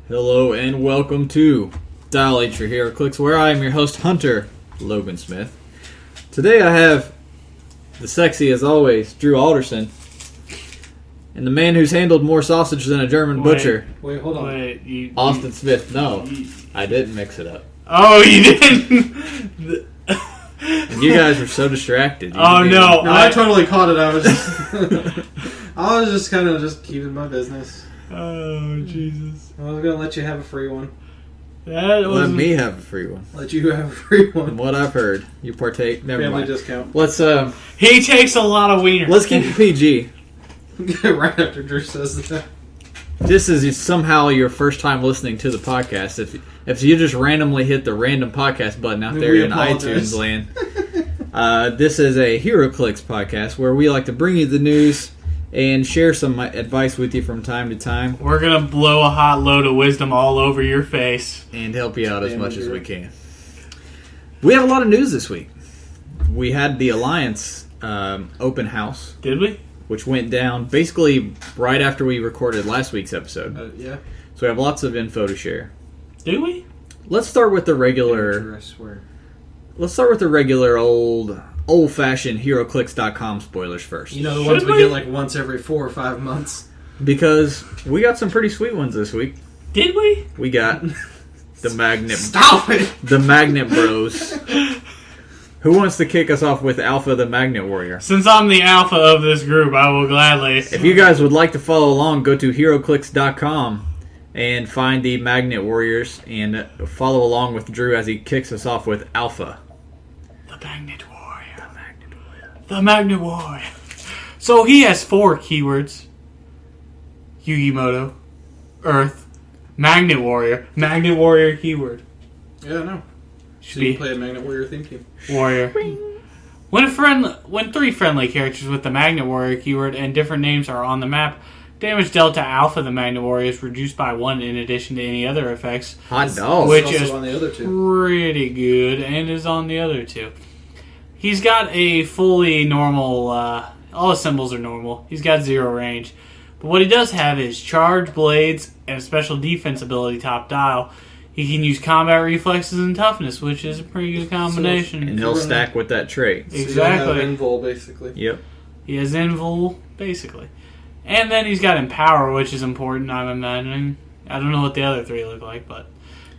Hello and welcome to Dial H for Heroclix, where I am your host, Hunter Logan Smith. Today I have the sexy, as always, Drew Alderson, and the man who's handled more sausage than a German butcher. Wait, hold on. Austin Smith. No, I didn't mix it up. Oh, you didn't? You guys were so distracted. No, I totally caught it. I was just kind of just keeping my business. Oh, Jesus. I was going to let you have a free one. Let me have a free one. Let you have a free one. From what I've heard, you partake. Never Family mind. discount. Let's He takes a lot of wiener. let's keep it PG. Right after Drew says that. This is somehow your first time listening to the podcast. If you just randomly hit the random podcast button out there in apologize. iTunes land, this is a Heroclix podcast where we like to bring you the news and share some advice with you from time to time We're going to blow a hot load of wisdom all over your face. and help you out as much as we can. We have a lot of news this week. We had the Alliance open house, Did we? which went down basically right after we recorded last week's episode. Yeah. So we have lots of info to share. Did we? Let's start with the regular. I swear. Let's start with the regular old-fashioned Heroclix.com spoilers first. You know, the ones Should we we? get like once every 4 or 5 months. Because we got some pretty sweet ones this week. Did we? We got the Magnet Stop it! the Magnet Bros. Who wants to kick us off with Alpha the Magnet Warrior? Since I'm the alpha of this group, I will gladly. If you guys would like to follow along, go to Heroclix.com and find the Magnet Warriors and follow along with Drew as he kicks us off with Alpha. The Magnet Warrior. The Magnet Warrior. The Magnet Warrior. So he has 4 keywords. Yugimoto. Earth. Magnet Warrior. Magnet Warrior keyword. Yeah, I know. Should So you be can play a Magnet Warrior theme team. Warrior. When 3 friendly characters with the Magnet Warrior keyword and different names are on the map, damage dealt to Alpha the Magnet Warrior is reduced by 1 in addition to any other effects. Hot dog. Which It's also is on the other 2. pretty good and is on the other 2. He's got a fully normal, all his symbols are normal. He's got 0 range. But what he does have is charge, blades, and a special defense ability top dial. He can use combat reflexes and toughness, which is a pretty good combination. And he'll stack with that trait. Exactly. So you have Invul, basically. Yep. He has Invul, basically. And then he's got Empower, which is important, I'm imagining. I don't know what the other 3 look like, but...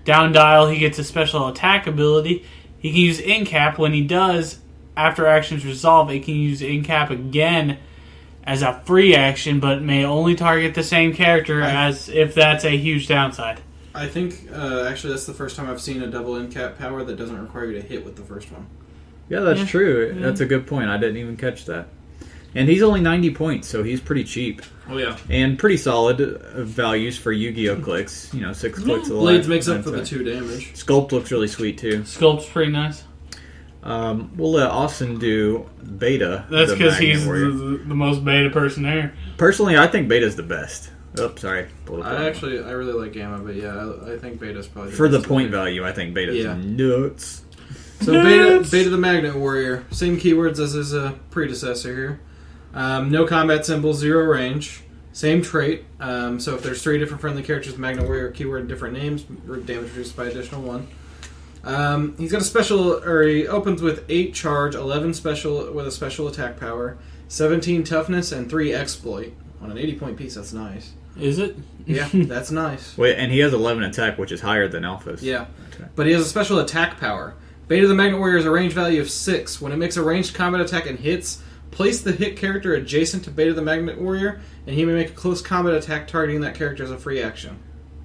Down dial, he gets a special attack ability. He can use Incap. When he does, after actions resolve, it can use Incap again as a free action, but may only target the same character, as if that's a huge downside. I think, actually, that's the first time I've seen a double in-cap power that doesn't require you to hit with the first one. Yeah, that's Yeah. true. Yeah. That's a good point. I didn't even catch that. And he's only 90 points, so he's pretty cheap. Oh, yeah. And pretty solid values for Yu-Gi-Oh! Clicks. 6 clicks a lot. Blades makes up for the 2 damage. Sculpt looks really sweet, too. Sculpt's pretty nice. We'll let Austin do Beta. That's the because Magnet he's Warrior. the most beta person there. Personally, I think Beta's the best. Oh, sorry. I really like Gamma, but yeah, I think Beta's probably For the best point player. value, I think Beta's Yeah. nuts. So Beta the Magnet Warrior, same keywords as his predecessor here. No combat symbols, 0 range. Same trait. So if there's 3 different friendly characters with Magnet Warrior keyword, different names, damage reduced by additional 1. He's got a special, or he opens with 8 charge, 11 special with a special attack power, 17 toughness, and 3 exploit. On an 80-point piece, that's nice. Is it? Yeah, that's nice. Wait, and he has 11 attack, which is higher than Alpha's. Yeah, Okay. but he has a special attack power. Beta the Magnet Warrior has a range value of 6. When it makes a ranged combat attack and hits, place the hit character adjacent to Beta the Magnet Warrior, and he may make a close combat attack targeting that character as a free action.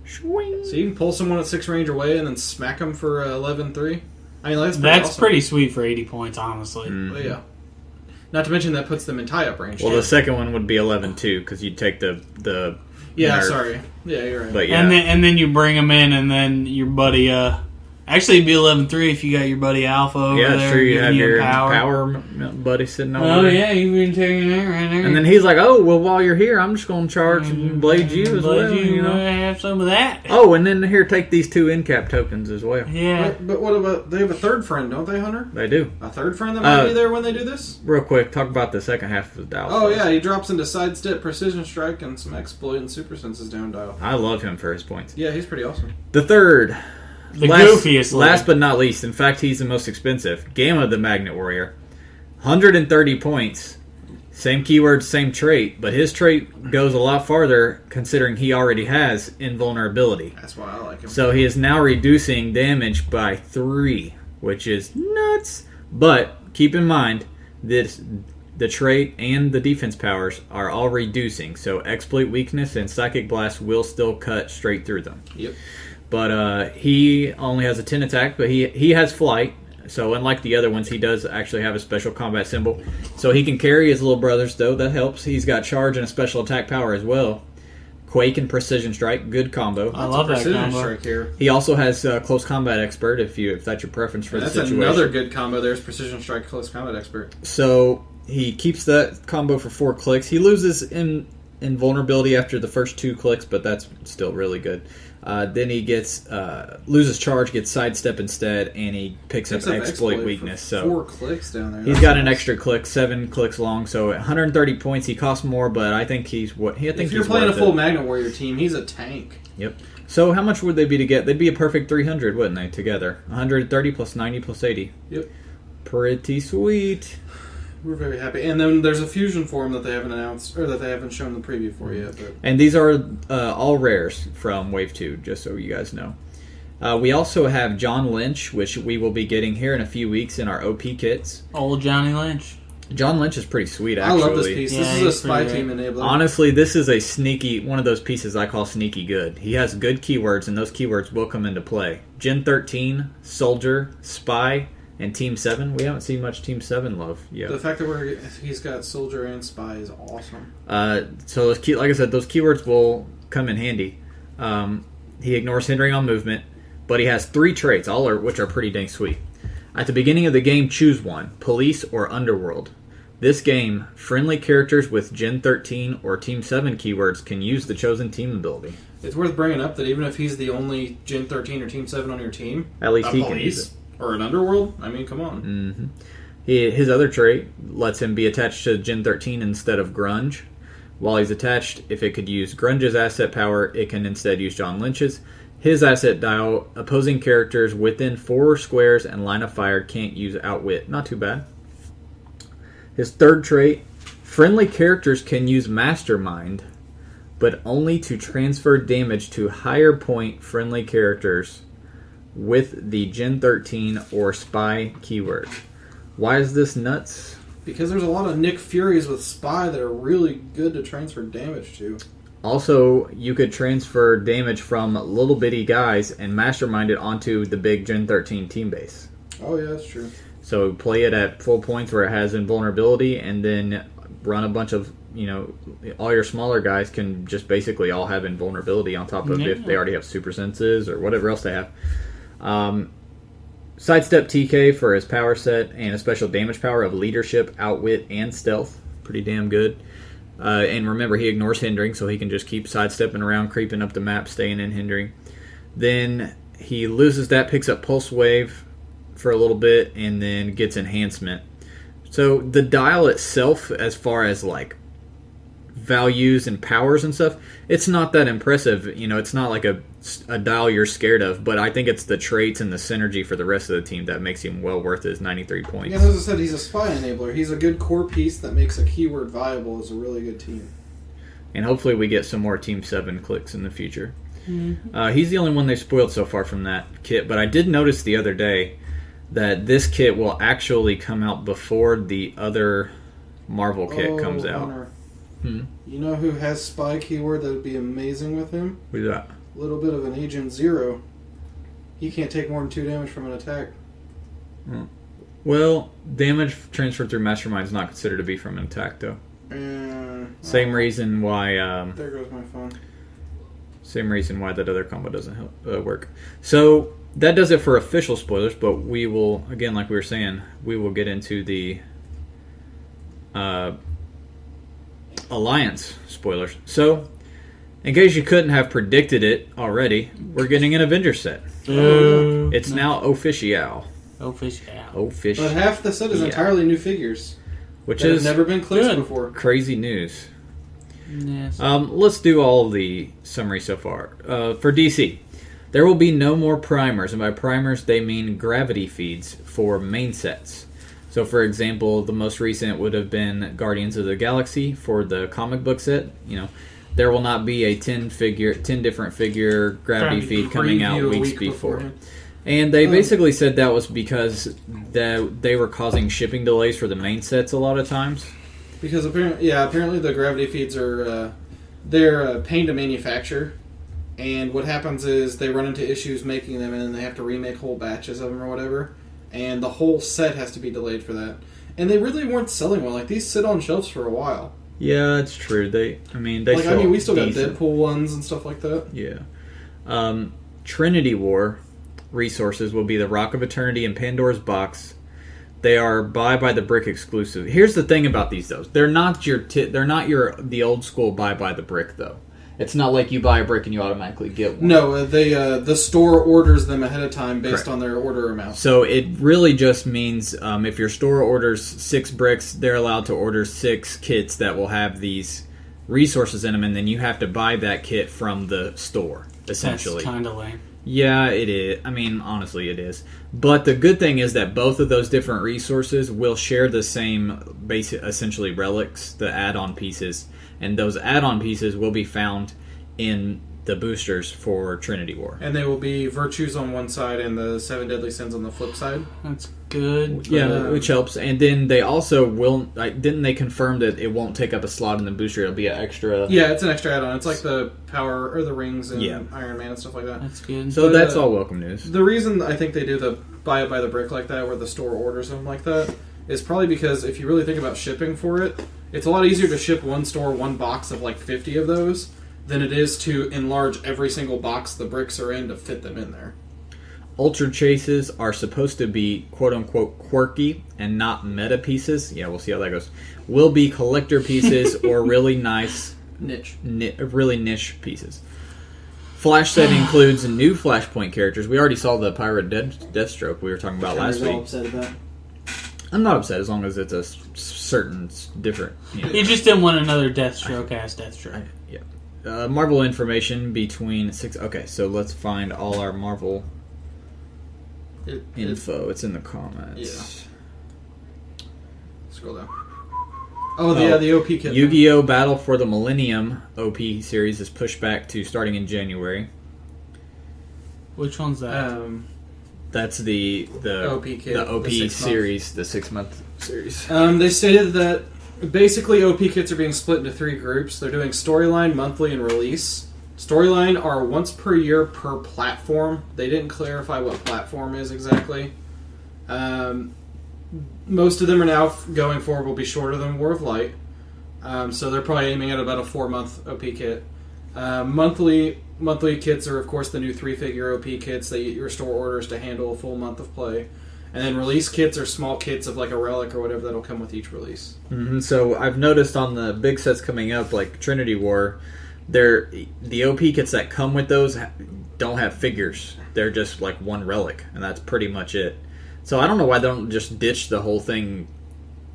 Swing. So you can pull someone at 6 range away and then smack them for 11-3. I mean, that's pretty That's awesome. pretty sweet for 80 points, honestly. Well, yeah. Not to mention that puts them in tie-up range. Well, too. the second one would be 11 too, because you'd take the Yeah, nerf. sorry. Yeah, you're right. But yeah, And then you bring them in, and then your buddy Actually, it'd be 11-3 if you got your buddy Alpha over there. Yeah, sure. You have giving your power buddy sitting over Oh, there. yeah, you've been taking that right there. And then he's like, "Oh, well, while you're here, I'm just going to charge and blade you as well." You know. Have some of that. Oh, and then here, take these 2 in-cap tokens as well. Yeah. But what about, they have a third friend, don't they, Hunter? They do. A third friend that might be there when they do this? Real quick, talk about the second half of the dial. Oh, first. yeah, he drops into sidestep, precision strike, and some exploit and super senses down dial. I love him for his points. Yeah, he's pretty awesome. The third. The goofiest. Last but not least, in fact, he's the most expensive. Gamma the Magnet Warrior. 130 points. Same keyword, same trait, but his trait goes a lot farther considering he already has invulnerability. That's why I like him. So he is now reducing damage by 3, which is nuts. But keep in mind, the trait and the defense powers are all reducing. So exploit weakness and psychic blast will still cut straight through them. Yep. But he only has a 10 attack, but he has flight. So unlike the other ones, he does actually have a special combat symbol. So he can carry his little brothers, though. That helps. He's got charge and a special attack power as well. Quake and precision strike, good combo. I love that precision combo. strike here. He also has close combat expert if that's your preference for the That's situation. another good combo. There's precision strike, close combat expert. So he keeps that combo for 4 clicks. He loses invulnerability after the first 2 clicks, but that's still really good. Then he gets loses charge, gets sidestep instead, and he picks up exploit weakness. So 4 clicks down there. He's got an extra click, 7 clicks long. So 130 points. He costs more, but I think he's what I think. If you're he's playing a worth full it. Magnet Warrior team, he's a tank. Yep. So how much would they be to get? They'd be a perfect 300, wouldn't they? Together, 130 plus 90 plus 80. Yep. Pretty sweet. We're very happy. And then there's a fusion form that they haven't announced, or that they haven't shown the preview for yet. But And these are all rares from Wave 2, just so you guys know. We also have John Lynch, which we will be getting here in a few weeks in our OP kits. Old Johnny Lynch. John Lynch is pretty sweet, actually. I love this piece. Yeah, This is a he's spy pretty team enabler. Honestly, this is a sneaky, one of those pieces I call sneaky good. He has good keywords, and those keywords will come into play. Gen 13, Soldier, Spy, and Team 7. We haven't seen much Team 7 love yet. The fact that he's got Soldier and Spy is awesome. So, like I said, those keywords will come in handy. He ignores hindering on movement, but he has 3 traits, which are pretty dang sweet. At the beginning of the game, choose one, Police or Underworld. This game, friendly characters with Gen 13 or Team 7 keywords can use the chosen team ability. It's worth bringing up that even if he's the only Gen 13 or Team 7 on your team, At least a he can use Police or an Underworld, I mean, come on. Mm-hmm. His other trait lets him be attached to Gen 13 instead of Grunge. While he's attached, if it could use Grunge's asset power, it can instead use John Lynch's. His asset dial, opposing characters within 4 squares and line of fire can't use Outwit. Not too bad. His third trait, friendly characters can use Mastermind, but only to transfer damage to higher point friendly characters with the Gen 13 or Spy keyword. Why is this nuts? Because there's a lot of Nick Furies with Spy that are really good to transfer damage to. Also, you could transfer damage from little bitty guys and mastermind it onto the big Gen 13 team base. Oh, yeah, that's true. So play it at full points where it has invulnerability, and then run a bunch of, all your smaller guys can just basically all have invulnerability on top of if they already have super senses or whatever else they have. Sidestep TK for his power set and a special damage power of leadership, outwit, and stealth. Pretty damn good. And remember, he ignores hindering, so he can just keep sidestepping around, creeping up the map, staying in hindering. Then he loses that, picks up Pulse Wave for a little bit, and then gets enhancement. So the dial itself, as far as like values and powers and stuff, it's not that impressive. It's not like a dial you're scared of, but I think it's the traits and the synergy for the rest of the team that makes him well worth his 93 points. Yeah, as I said, he's a spy enabler. He's a good core piece that makes a keyword viable as a really good team. And hopefully we get some more Team 7 clicks in the future. Mm-hmm. He's the only one they've spoiled so far from that kit, but I did notice the other day that this kit will actually come out before the other Marvel kit comes out. Hunter. You know who has spy keyword that would be amazing with him? Who's that? A little bit of an Agent Zero. He can't take more than 2 damage from an attack. Well, damage transferred through Mastermind is not considered to be from an attack, though. Same reason why. There goes my phone. Same reason why that other combo doesn't work. So that does it for official spoilers, but we will, again, like we were saying, we will get into the Alliance spoilers. So, in case you couldn't have predicted it already, we're getting an Avengers set. It's now official. Official. But half the set is entirely new figures. Which that is have never been clicked before. Crazy news. Yes. Let's do all the summary so far. For DC, there will be no more primers, and by primers they mean gravity feeds for main sets. So, for example, the most recent would have been Guardians of the Galaxy for the comic book set. You know, there will not be a 10 different figure gravity feed coming out weeks before. And they basically said that was because they were causing shipping delays for the main sets a lot of times. Because apparently the gravity feeds are they're a pain to manufacture, and what happens is they run into issues making them, and then they have to remake whole batches of them or whatever, and the whole set has to be delayed for that. And they really weren't selling well. Like, these sit on shelves for a while. Yeah, it's true. We still got Deadpool ones and stuff like that. Yeah. Trinity War resources will be the Rock of Eternity and Pandora's Box. They are buy by the brick exclusive. Here's the thing about these though. They're not the old school buy by the brick though. It's not like you buy a brick and you automatically get one. No, the store orders them ahead of time based on their order amount. So it really just means if your store orders 6 bricks, they're allowed to order 6 kits that will have these resources in them, and then you have to buy that kit from the store, essentially. That's kind of lame. Yeah, it is. I mean, honestly, it is. But the good thing is that both of those different resources will share the same basic, essentially, relics, the add-on pieces. And those add-on pieces will be found in the boosters for Trinity War. And they will be virtues on one side and the 7 deadly sins on the flip side. That's good. Yeah, which helps. And then they also will... didn't they confirm that it won't take up a slot in the booster? It'll be an extra... Yeah, it's an extra add-on. It's like the power or the rings and Iron Man and stuff like that. That's good. So that's all welcome news. The reason I think they do the buy it by the brick like that, where the store orders them like that, is probably because if you really think about shipping for it, it's a lot easier to ship one store one box of like 50 of those than it is to enlarge every single box the bricks are in to fit them in there. Ultra chases are supposed to be quote-unquote quirky and not meta pieces. Yeah, we'll see how that goes. Will be collector pieces or really nice... really niche pieces. Flash set includes new Flashpoint characters. We already saw the Pirate Deathstroke we were talking about last week. Upset about. I'm not upset as long as it's a certain different... You just didn't want another Deathstroke-ass Deathstroke. Yeah. Marvel information between 6... Okay, so let's find all our Marvel info. It's in the comments. Yeah. Scroll down. The OP kit. Yu-Gi-Oh! Battle for the Millennium OP series is pushed back to starting in January. Which one's that? That's the OP kit. The OP series, the 6-month series. They stated that basically OP kits are being split into 3 groups. They're doing storyline, monthly, and release. Storyline are once per year per platform. They didn't clarify what platform is exactly. Most of them are now going forward will be shorter than War of Light. So they're probably aiming at about a 4-month OP kit. Monthly kits are, of course, the new 3-figure OP kits that your store orders to handle a full month of play. And then release kits are small kits of like a relic or whatever that'll come with each release. Mm-hmm. So I've noticed on the big sets coming up, like Trinity War, the OP kits that come with those don't have figures. They're just like one relic, and that's pretty much it. So I don't know why they don't just ditch the whole thing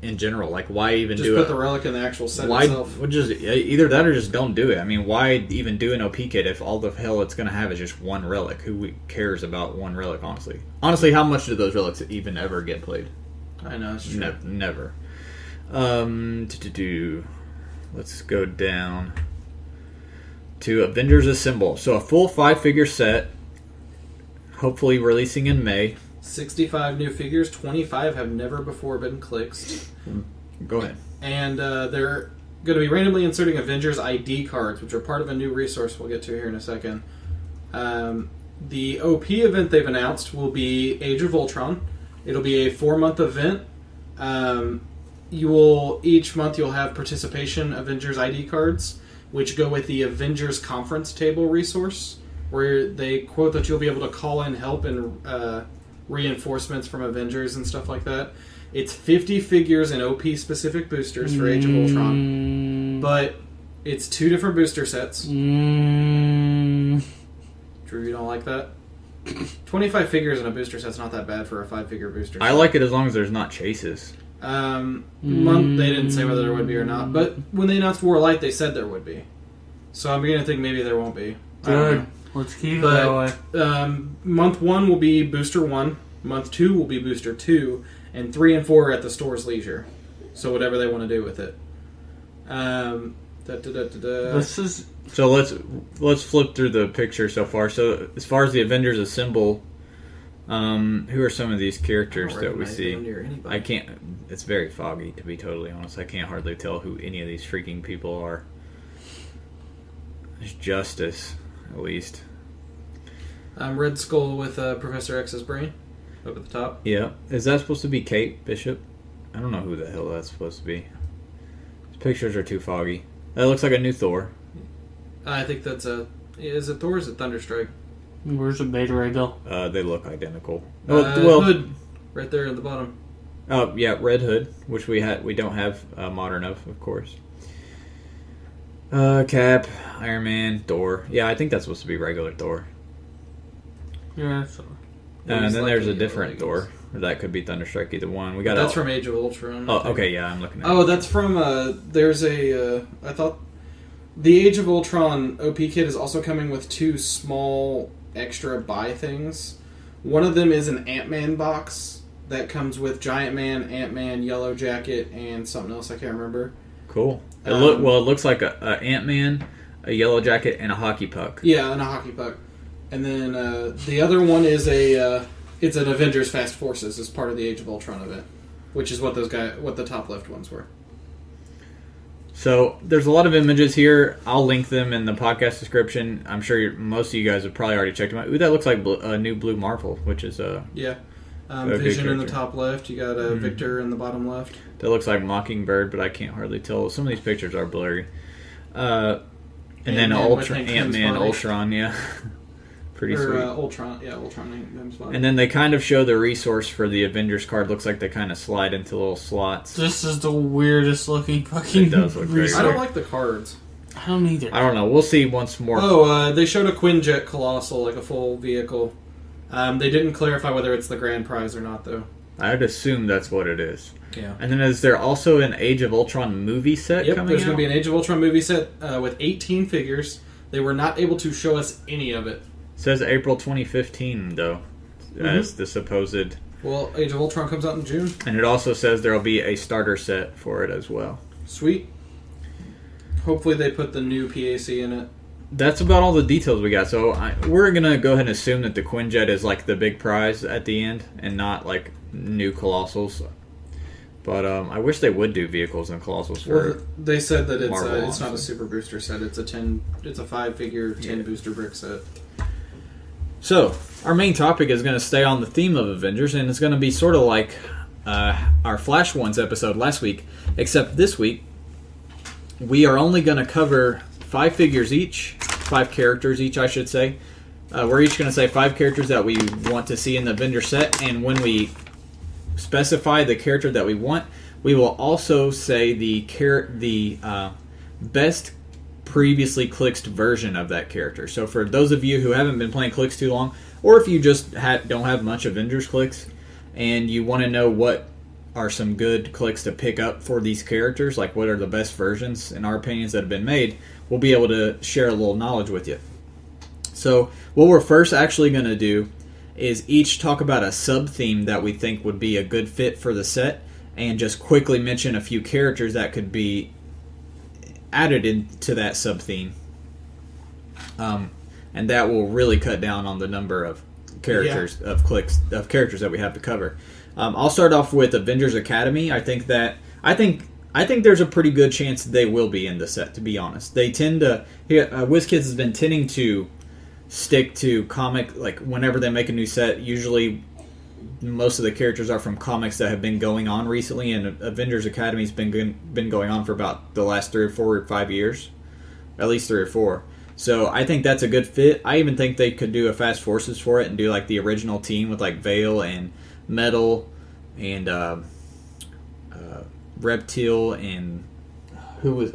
in general. Like, why even just do it? Just put the relic in the actual set itself. Just either that or just don't do it. I mean, why even do an OP kit if all the hell it's going to have is just one relic? Who cares about one relic, honestly? Honestly, how much do those relics even ever get played? I know, it's true. Never. Let's go down to Avengers Assemble. So a full 5-figure set, hopefully releasing in May. 65 new figures, 25 have never before been clicked. Go ahead. And they're going to be randomly inserting Avengers ID cards, which are part of a new resource we'll get to here in a second. The OP event they've announced will be Age of Ultron. It'll be a 4-month event. Each month you'll have participation Avengers ID cards, which go with the Avengers Conference Table resource. where they quote that you'll be able to call in help and reinforcements from Avengers and stuff like that. It's 50 figures and OP specific boosters for Age of Ultron, but it's 2 different booster sets. Drew, you don't like that? 25 figures in a booster set's not that bad for a 5-figure booster set. I like it as long as there's not chases. They didn't say whether there would be or not, but when they announced War Light, they said there would be. So I'm beginning to think maybe there won't be. Good. Let's keep it that way. Month 1 will be Booster 1, Month 2 will be Booster 2, and 3 and 4 are at the store's leisure. So whatever they want to do with it. This is... So let's flip through the picture so far. So as far as the Avengers assemble, who are some of these characters that we see? I can't. It's very foggy, to be totally honest. I can't hardly tell who any of these freaking people are. There's Justice, at least. Red Skull with Professor X's brain up at the top. Yeah, is that supposed to be Kate Bishop? I don't know who the hell that's supposed to be. These pictures are too foggy. That looks like a new Thor. I think that's is it Thor or is it Thunderstrike? Where's the Beta Ray Bill? They look identical. Hood, right there at the bottom. Oh yeah, Red Hood, which we don't have modern of course. Cap, Iron Man, Thor. Yeah, I think that's supposed to be regular Thor. Yeah, so. And then there's a different Thor. Or that could be Thunderstrike, either one. We got that's from Age of Ultron. Oh, okay, yeah, I'm looking at it. Oh, that's from, there's a, I thought, the Age of Ultron OP kit is also coming with 2 small extra buy things. One of them is an Ant-Man box that comes with Giant Man, Ant-Man, Yellow Jacket, and something else I can't remember. Cool. It looks like a Ant-Man, a Yellow Jacket, and a hockey puck. Yeah, and a hockey puck. And then the other one is it's an Avengers Fast Forces as part of the Age of Ultron event, which is what the top left ones were. So there's a lot of images here. I'll link them in the podcast description. I'm sure most of you guys have probably already checked them out. Ooh, that looks like a new Blue Marvel, which is yeah. Vision in the top left. You got Victor in the bottom left. That looks like Mockingbird, but I can't hardly tell. Some of these pictures are blurry. And then Ant-Man, Ultron, yeah. Pretty sweet. Ultron, yeah, Ultron. And then they kind of show the resource for the Avengers card. Looks like they kind of slide into little slots. This is the weirdest looking fucking. It does look crazy. I don't like the cards. I don't either. I don't know. We'll see once more. Oh, they showed a Quinjet Colossal, like a full vehicle. They didn't clarify whether it's the grand prize or not, though. I'd assume that's what it is. Yeah. And then is there also an Age of Ultron movie set coming out? There's going to be an Age of Ultron movie set with 18 figures. They were not able to show us any of it. It says April 2015, though, as the supposed... Well, Age of Ultron comes out in June. And it also says there will be a starter set for it as well. Sweet. Hopefully they put the new PAC in it. That's about all the details we got. So we're going to go ahead and assume that the Quinjet is like the big prize at the end and not like new Colossals. But I wish they would do vehicles and Colossals for they said that Marvel, it's not a super booster set. It's a 5-figure 10 booster brick set. So, our main topic is going to stay on the theme of Avengers, and it's going to be sort of like our Flash Ones episode last week, except this week we are only going to cover 5 figures each, 5 characters each, I should say. We're each going to say 5 characters that we want to see in the Avengers set, and when we specify the character that we want, we will also say the best previously clixed version of that character. So for those of you who haven't been playing Clix too long, or if you just don't have much Avengers Clix, and you want to know what are some good Clix to pick up for these characters, like what are the best versions, in our opinions, that have been made, we'll be able to share a little knowledge with you. So what we're first actually going to do is each talk about a sub-theme that we think would be a good fit for the set, and just quickly mention a few characters that could be added into that sub-theme. And that will really cut down on the number of characters of characters that we have to cover. I'll start off with Avengers Academy. I think there's a pretty good chance they will be in the set, to be honest. They tend to WizKids has been tending to stick to comic, like whenever they make a new set, usually most of the characters are from comics that have been going on recently, and Avengers Academy's been going on for about the last 3 or 4 or 5 years, at least 3 or 4. So I think that's a good fit. I even think they could do a Fast Forces for it and do like the original team with like Vale and Metal and Reptile and who was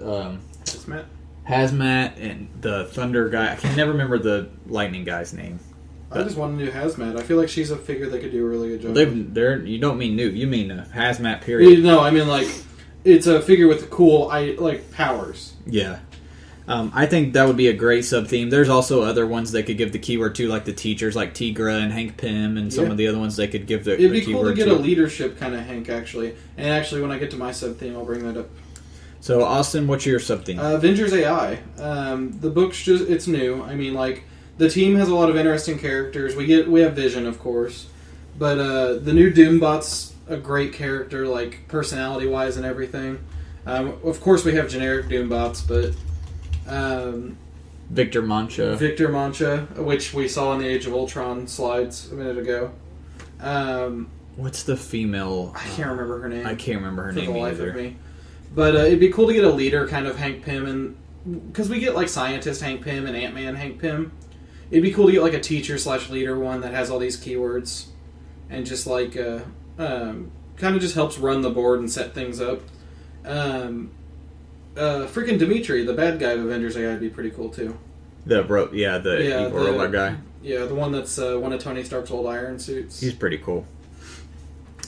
Hazmat and the Thunder guy. I can never remember the Lightning guy's name. I just want to do Hazmat. I feel like she's a figure they could do a really good job with. You don't mean new. You mean Hazmat, period. No, I mean, like, it's a figure with cool, powers. Yeah. I think that would be a great sub-theme. There's also other ones they could give the keyword to, like the teachers, like Tigra and Hank Pym, and some of the other ones they could give the keyword to. It'd be cool to get a leadership kind of Hank, actually. And actually, when I get to my sub-theme, I'll bring that up. So, Austin, what's your sub-theme? Avengers AI. The book's it's new. I mean, like, the team has a lot of interesting characters. We have Vision, of course. But the new Doombot's a great character, like, personality-wise and everything. Of course, we have generic Doombots, but... Victor Mancha, which we saw in the Age of Ultron slides a minute ago. What's the female? I can't remember her name. I can't remember her for name the life either. of me. But it'd be cool to get a leader, kind of Hank Pym, and because we get like scientist Hank Pym and Ant-Man Hank Pym, it'd be cool to get like a teacher/leader one that has all these keywords, and just like kind of just helps run the board and set things up. Freaking Dimitri, the bad guy of Avengers AI, would be pretty cool too. The evil robot guy. Yeah, the one that's one of Tony Stark's old iron suits. He's pretty cool.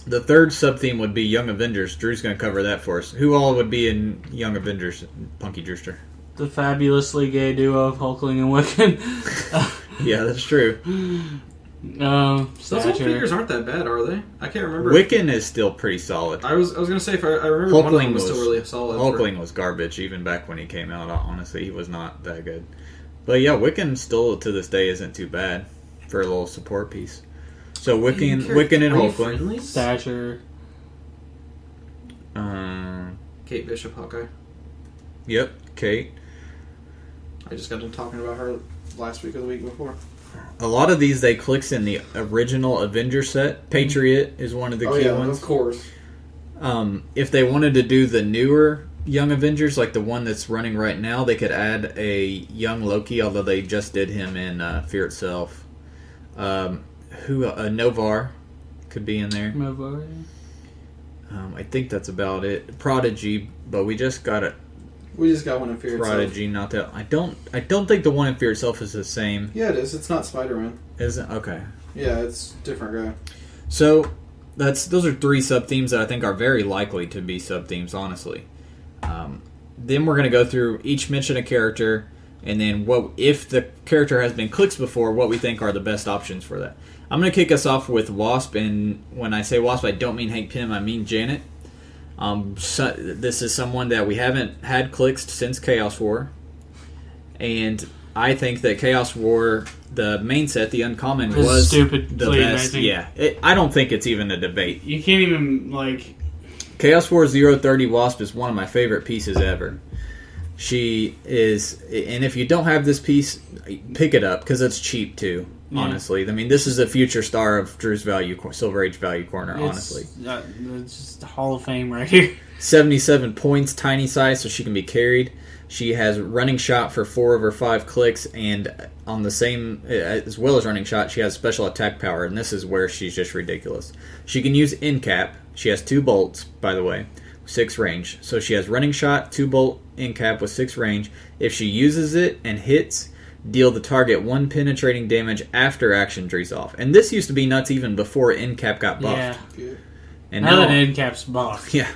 The third sub-theme would be Young Avengers. Drew's going to cover that for us. Who all would be in Young Avengers, Punky Drewster? The fabulously gay duo of Hulkling and Wiccan. Yeah, that's true. Those old figures aren't that bad, are they? I can't remember. Wiccan is still pretty solid. I was going to say, if I remember, Hulkling one of them was still really solid. Hulkling was garbage, even back when he came out. Honestly, he was not that good. But yeah, Wiccan still, to this day, isn't too bad for a little support piece. So Wiccan and Hulkling. Thatcher. Kate Bishop, Hawkeye. Yep, Kate. I just got done talking about her last week or the week before. A lot of these they clicks in the original Avengers set. Patriot is one of the key ones. Of course. If they wanted to do the newer Young Avengers, like the one that's running right now, they could add a young Loki, although they just did him in Fear Itself. Novar could be in there. Novar. I think that's about it. Prodigy, but we just got it. We just got one in Fear Prodigy, Itself. not that. I don't think the one in Fear Itself is the same. Yeah, it is. It's not Spider-Man. Is it? Okay. Yeah, it's a different guy. So those are three sub themes that I think are very likely to be sub themes. Honestly. Then we're going to go through each mention a character, and then what if the character has been clicks before, what we think are the best options for that. I'm going to kick us off with Wasp, and when I say Wasp, I don't mean Hank Pym, I mean Janet. This is someone that we haven't had clicks since Chaos War, and I think that Chaos War, the main set, the uncommon, was stupid, the best. amazing. Yeah, I don't think it's even a debate. You can't even like. Chaos War 030 Wasp is one of my favorite pieces ever. She is, and if you don't have this piece, pick it up because it's cheap too. Yeah. Honestly, I mean, this is a future star of Drew's Silver Age Value Corner. Honestly, it's just a Hall of Fame right here. 77 points, tiny size, so she can be carried. She has running shot for 4 of her 5 clicks, and on the same, as well as running shot, she has special attack power, and this is where she's just ridiculous. She can use in cap. She has 2 bolts, by the way, 6 range. So she has running shot, 2 bolt in cap with 6 range. If she uses it and hits, deal the target 1 penetrating damage after action trees off. And this used to be nuts even before in cap got buffed. Yeah. And now that in cap's buffed. Yeah.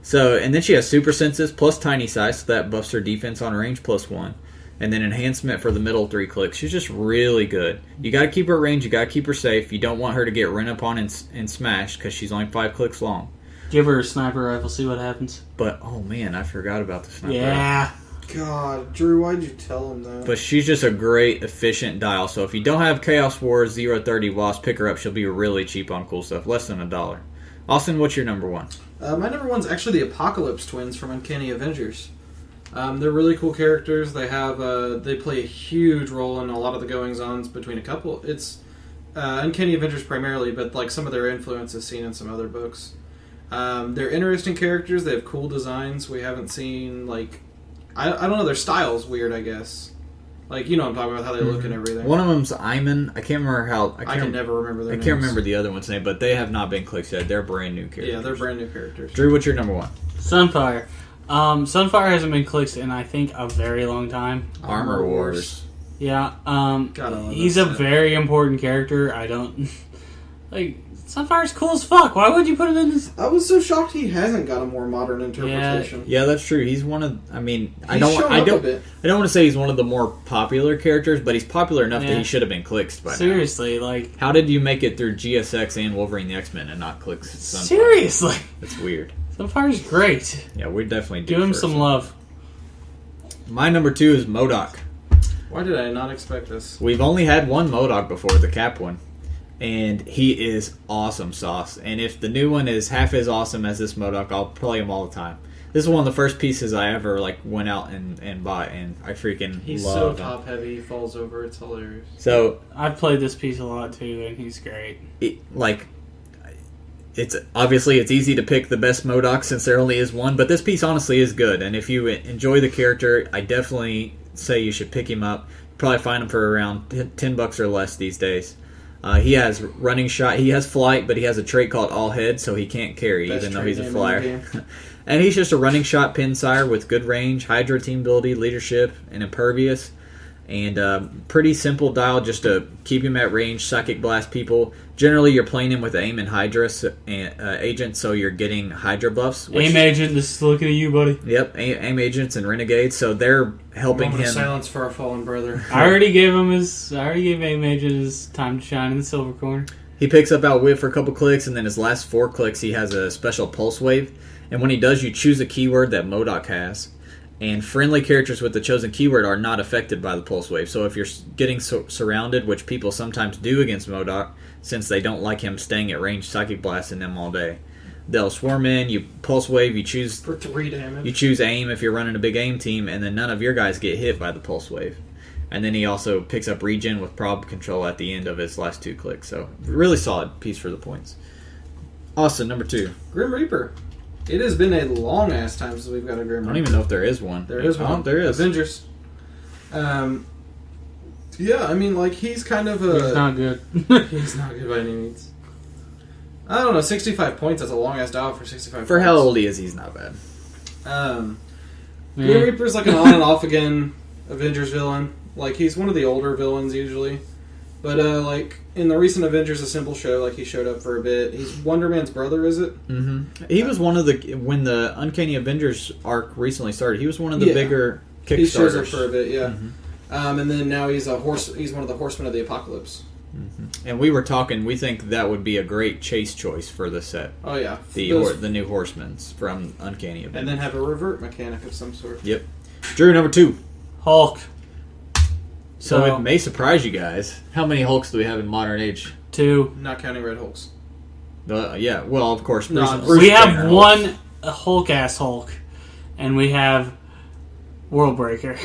So, and then she has super senses plus tiny size, so that buffs her defense on range plus 1. And then enhancement for the middle 3 clicks. She's just really good. You got to keep her at range. You got to keep her safe. You don't want her to get run upon and smashed because she's only 5 clicks long. Give her a sniper rifle, see what happens. But, oh man, I forgot about the sniper rifle. God, Drew, why'd you tell him that? But she's just a great, efficient dial. So if you don't have Chaos War 030 Wasp, pick her up. She'll be really cheap on cool stuff. Less than $1. Austin, what's your number one? My number one's actually the Apocalypse twins from Uncanny Avengers. They're really cool characters. They have they play a huge role in a lot of the goings-ons between a couple. It's Uncanny Avengers primarily, but like some of their influence is seen in some other books. They're interesting characters. They have cool designs. We haven't seen like I don't know. Their style's weird, I guess. Like, you know what I'm talking about, how they look and everything. One of them's Iman. I can't remember how. I can never remember their names. I can't remember the other one's name, but they have not been clicked yet. They're brand new characters. Yeah, they're brand new characters. Drew, what's your number one? Sunfire. Sunfire hasn't been clicked in, I think, a very long time. Armor Wars. Yeah. God, I love he's that a set. very important character. I don't... Like, Sunfire's cool as fuck. Why would you put him in this? I was so shocked he hasn't got a more modern interpretation. Yeah, that's true. He's one of. I mean, I He's don't shown up a bit. want to say he's one of the more popular characters, but he's popular enough Yeah. that he should have been clicked by now. Seriously, like... How did you make it through GSX and Wolverine the X-Men and not click Sunfire? Seriously. That's weird. Sunfire's great. Yeah, we definitely do. Give him some love. My number 2 is MODOK. Why did I not expect this? We've only had one MODOK before, the Cap one. And he is awesome sauce. And if the new one is half as awesome as this MODOK, I'll play him all the time. This is one of the first pieces I ever went out and bought, and I freaking He's so love him. top heavy, he falls over, it's hilarious. So I've played this piece a lot too, and he's great. it's obviously it's easy to pick the best MODOK since there only is one, but this piece honestly is good. And if you enjoy the character, I definitely say you should pick him up. Probably find him for around $10 or less these days. He has running shot. He has flight, but he has a trait called All Head, so he can't carry, Best even though trait he's a name in the flyer. game. And he's just a running shot pin sire with good range, Hydra team ability, leadership, and impervious. And pretty simple dial just to keep him at range, psychic blast people. Generally, you're playing him with aim and Hydra agent, so you're getting Hydra buffs. Aim agent, this is looking at you, buddy. Yep, aim agents and renegades, so they're helping Moment of him. silence for our fallen brother. I already gave Aim Agent his time to shine in the silver corner. He picks up Outwit for a couple clicks, and then his last 4 clicks, he has a special pulse wave. And when he does, you choose a keyword that MODOK has. And friendly characters with the chosen keyword are not affected by the pulse wave. So if you're getting surrounded, which people sometimes do against MODOK, since they don't like him staying at range, psychic blasting them all day, they'll swarm in. You pulse wave. You choose For 3 damage. You choose aim if you're running a big aim team, and then none of your guys get hit by the pulse wave. And then he also picks up regen with prob control at the end of his last 2 clicks. So really solid piece for the points. Austin, number 2. Grim Reaper. It has been a long ass time since we've got a Grim Reaper. I don't even know if there is one. There is one. Oh, there is. Avengers. Yeah, I mean, he's kind of a... He's not good. He's not good by any means. I don't know, 65 points, that's a long ass dial for 65 For points. how old he is, he's not bad. Grim Yeah. Reaper's an on and off again Avengers villain. He's one of the older villains usually. But, in the recent Avengers Assemble show, he showed up for a bit. He's Wonder Man's brother, is it? Mm-hmm. He was one of the... When the Uncanny Avengers arc recently started, he was one of the bigger Kickstarters. He shows up for a bit, yeah. Mm-hmm. And then now he's he's one of the Horsemen of the Apocalypse. Mm-hmm. And we were talking, we think that would be a great chase choice for the set. Oh, yeah. The new Horsemen from Uncanny Avengers. And then have a revert mechanic of some sort. Yep. Drew, number 2. Hulk. So it may surprise you guys. How many Hulks do we have in modern age? 2. Not counting Red Hulks. Yeah, well, of course. No, Bruce We Banner have Hulks. one Hulk-ass Hulk, and we have Worldbreaker.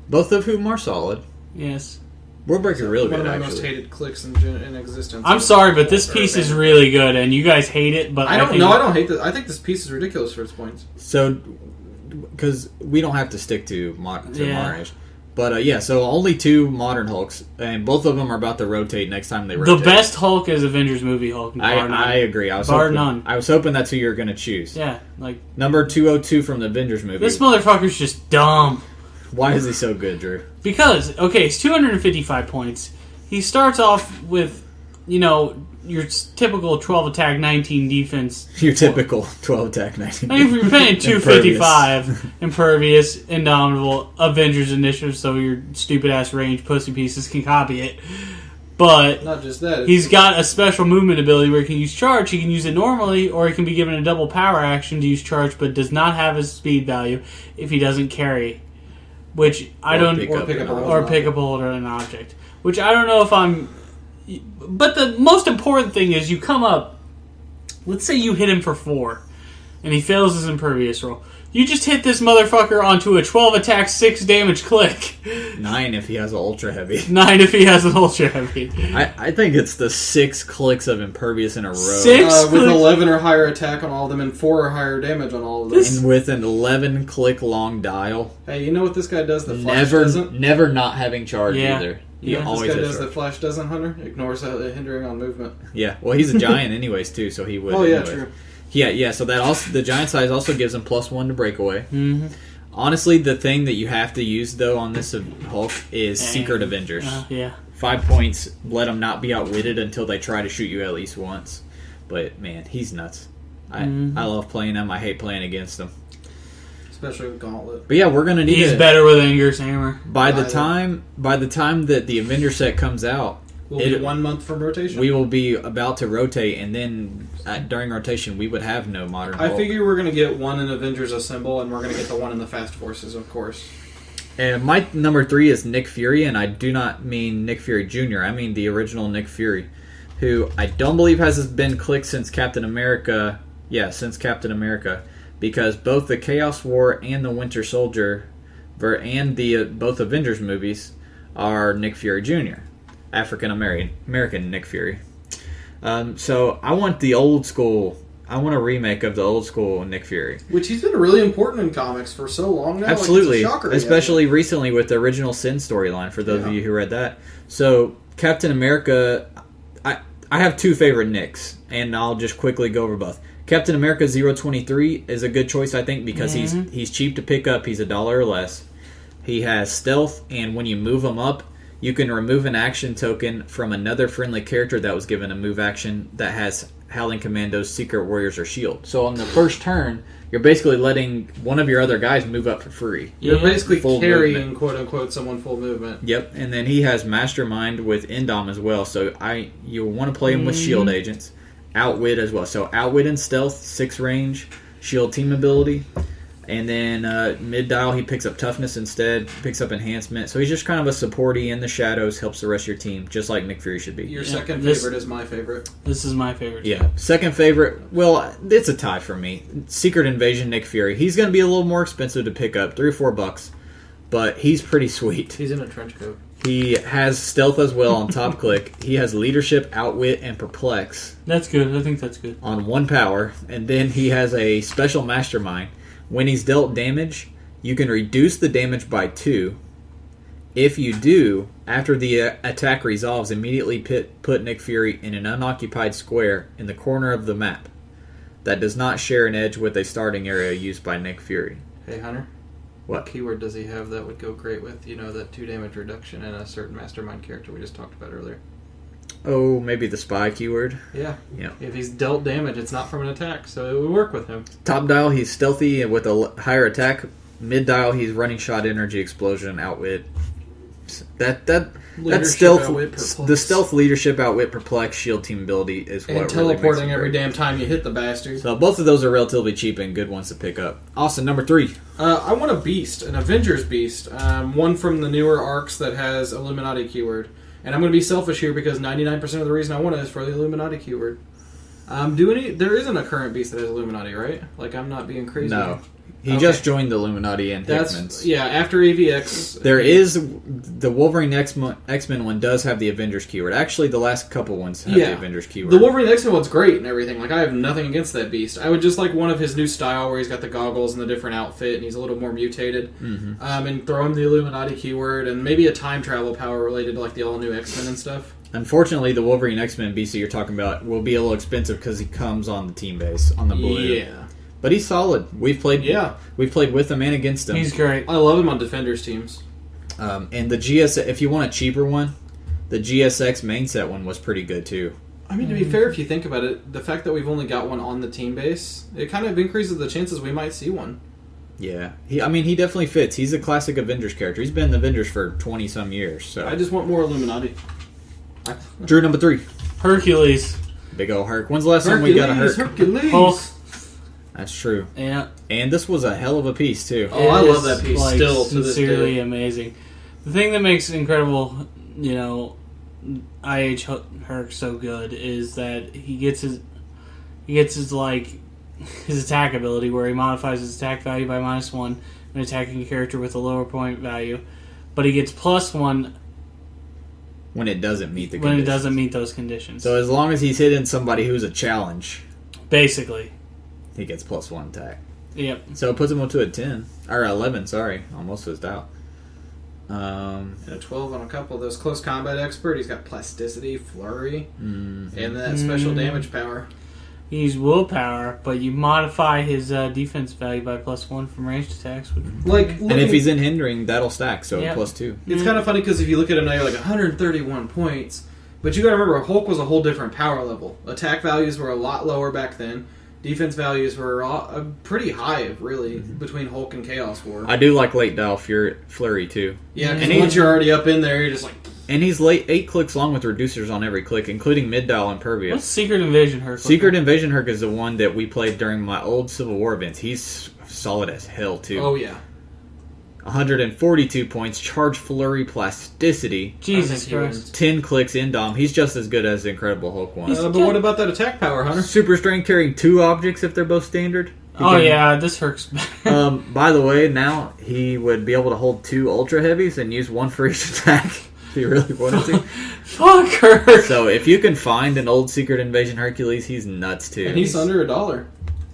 Both of whom are solid. Yes. Worldbreaker really One good, of my most actually. hated clicks in existence. I'm sorry, but this piece is really good, and you guys hate it, but I think don't hate this. I think this piece is ridiculous for its points. So, because we don't have to stick to modern age. But, so only 2 modern Hulks, and both of them are about to rotate next time they rotate. The best Hulk is Avengers movie Hulk. I agree. I was Bar hoping, none. I was hoping that's who you were going to choose. Yeah, Number 202 from the Avengers movie. this motherfucker's just dumb. Why is he so good, Drew? Because, it's 255 points. He starts off with, your typical 12 attack, 19 defense. Your typical 12 attack 19. If you're paying 255, impervious, indomitable, Avengers initiative, so your stupid ass range pussy pieces can copy it. But Not just that. he's got a special movement ability where he can use charge. He can use it normally, or he can be given a double power action to use charge, but does not have his speed value if he doesn't carry. Which I don't, pick up pick up a hold an object. Which I don't know if I'm. But the most important thing is you come up. Let's say you hit him for 4, and he fails his impervious roll. You just hit this motherfucker onto a 12 attack 6 damage click. 9 if he has an ultra heavy. 9 if he has an ultra heavy. I think it's the 6 clicks of impervious in a row. 6 with clicks? 11 11 or higher attack on all of them and 4 or higher damage on all of them. And with an 11 click long dial. Hey, you know what this guy does that Flash doesn't? Never not having charge Yeah. either. He Yeah. always This guy has does charge. that Flash doesn't, Hunter? Ignores hindering on movement. Yeah, well, he's a giant anyways too, so he would. Oh, yeah, anyways. true. Yeah. So that also the giant size also gives him +1 to breakaway. Mm-hmm. Honestly, the thing that you have to use though on this Hulk is Secret Avengers. Yeah. 5 points. Let him not be outwitted until they try to shoot you at least once. But man, he's nuts. I love playing him. I hate playing against him. Especially with Gauntlet. But yeah, we're gonna need. He's better with Anger's Hammer. By the time that the Avenger set comes out, We'll be 1 month from rotation. we will be about to rotate, and then during rotation, we would have no modern I Hulk. figure we're going to get one in Avengers Assemble, and we're going to get the one in the Fast Forces, of course. And my number 3 is Nick Fury, and I do not mean Nick Fury Jr. I mean the original Nick Fury, who I don't believe has been clicked since Captain America. Yeah, since Captain America, because both the Chaos War and the Winter Soldier, and the both Avengers movies are Nick Fury Jr. African American Nick Fury. So I want the old school. I want a remake of the old school Nick Fury. Which he's been really important in comics for so long now. Absolutely, Like, it's a shocker especially recently with the original Sin storyline. For those of you who read that, so Captain America, I have 2 favorite Nicks, and I'll just quickly go over both. Captain America 023 is a good choice, I think, because he's cheap to pick up. He's $1 or less. He has stealth, and when you move him up, you can remove an action token from another friendly character that was given a move action that has Howling Commandos, Secret Warriors, or Shield. So on the first turn, you're basically letting one of your other guys move up for free. You're basically Full carrying, movement. quote-unquote, someone full movement. Yep, and then he has Mastermind with Indom as well. So you'll want to play him with Shield agents. Outwit as well. So Outwit and Stealth, 6 range, Shield team ability. And then mid-dial, he picks up Toughness instead, picks up Enhancement. So he's just kind of a supporty in the shadows, helps the rest of your team, just like Nick Fury should be. Your second favorite is my favorite. This is my favorite. Yeah. Second favorite, well, it's a tie for me. Secret Invasion Nick Fury. He's going to be a little more expensive to pick up, $3 or $4, but he's pretty sweet. He's in a trench coat. He has Stealth as well on top click. He has Leadership, Outwit, and Perplex That's good. I think that's good. on 1 power. And then he has a special Mastermind. When he's dealt damage, you can reduce the damage by 2. If you do, after the attack resolves, immediately put Nick Fury in an unoccupied square in the corner of the map that does not share an edge with a starting area used by Nick Fury. Hey, Hunter. What keyword does he have that would go great with, that 2 damage reduction in a certain Mastermind character we just talked about earlier? Oh, maybe the spy keyword? Yeah. Yeah. If he's dealt damage, it's not from an attack, so it would work with him. Top dial, he's stealthy and with a higher attack. Mid dial, he's running shot, energy, explosion, outwit. That stealth, outwit, perplex. the stealth, leadership, outwit, perplex, shield team ability is what And really makes teleporting him every great. damn time you hit the bastard. So both of those are relatively cheap and good ones to pick up. Austin, number 3. I want a beast, an Avengers beast, one from the newer arcs that has Illuminati keyword. And I'm going to be selfish here because 99% of the reason I want it is for the Illuminati keyword. There isn't a current beast that has Illuminati, right? Like, I'm not being crazy. No. He Okay. just joined the Illuminati and Hickman's. Yeah, after AVX. There is the Wolverine X-Men one does have the Avengers keyword. Actually, the last couple ones have the Avengers keyword. The Wolverine X-Men one's great and everything. Like, I have nothing against that beast. I would just like one of his new style where he's got the goggles and the different outfit and he's a little more mutated. Mm-hmm. And throw him the Illuminati keyword and maybe a time travel power related to like the all-new X-Men and stuff. Unfortunately, the Wolverine X-Men beast that you're talking about will be a little expensive because he comes on the team base, on the blue. Yeah. But he's solid. We've played with him and against him. He's great. I love him on Defenders teams. And the GS, if you want a cheaper one, the GSX main set one was pretty good too. I mean, to be fair, if you think about it, the fact that we've only got one on the team base, it kind of increases the chances we might see one. Yeah, he definitely fits. He's a classic Avengers character. He's been in the Avengers for 20-some years. So I just want more Illuminati. Drew, number 3. Hercules. Big old Herc. When's the last time we got a Herc? Hercules! Hulk. That's true. Yeah. And this was a hell of a piece too. Oh, I It love is, that piece like, still to this sincerely day. amazing. The thing that makes Incredible, IH Herc so good is that he gets his attack ability where he modifies his attack value by -1 when attacking a character with a lower point value. but he gets +1 when it doesn't meet the when conditions. it doesn't meet those conditions. So as long as he's hitting somebody who's a challenge, basically, he gets +1 attack. yep. So it puts him up to a 10 or 11. Sorry, almost was out. And a 12 on a couple of those. Close combat expert. He's got plasticity, flurry, and that special damage power. He's willpower, but you modify his defense value by +1 from ranged attacks. And if he's in hindering, that'll stack, so Yep. +2. It's kind of funny because if you look at him now, you're like 131 points. But you gotta remember, Hulk was a whole different power level. Attack values were a lot lower back then. Defense values were pretty high, really, between Hulk and Chaos War. I do like late dial flurry too. Yeah, because once you're already up in there, you're just like... And he's 8 clicks long with reducers on every click, including mid dial impervious. What's Secret Invasion Herc? Secret Invasion Herc is the one that we played during my old Civil War events. He's solid as hell too. Oh yeah. 142 points, charge flurry plasticity, Jesus Christ. 10 clicks in dom. He's just as good as the Incredible Hulk one. But what about that attack power, Hunter? Super strength carrying 2 objects if they're both standard. Oh yeah, this Herc's better. By the way, now he would be able to hold 2 ultra heavies and use 1 for each attack if he really wanted to. Fuck her. So if you can find an old Secret Invasion Hercules, he's nuts too. And he's under $1.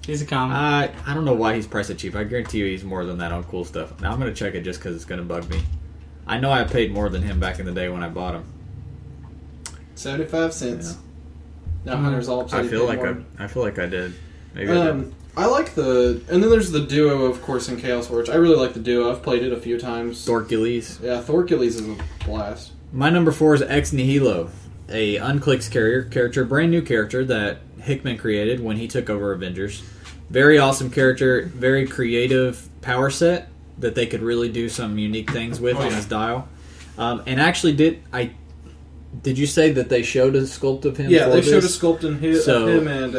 He's a common. I don't know why he's priced so cheap. I guarantee you he's more than that on cool stuff. Now I'm going to check it just because it's going to bug me. I know I paid more than him back in the day when I bought him. 75 cents. Yeah. Now Hunter's all upset. I feel like I did. Maybe I did. I like the... And then there's the duo, of course, in Chaos War, which I really like the duo. I've played it a few times. Thorcules. Yeah, Thorcules is a blast. My number 4 is Ex Nihilo, a unclicks character, brand new character that Hickman created when he took over Avengers. Very awesome character, very creative power set that they could really do some unique things with on his dial. And actually, did you say that they showed a sculpt of him? Yeah, for they this? showed a sculpt in him and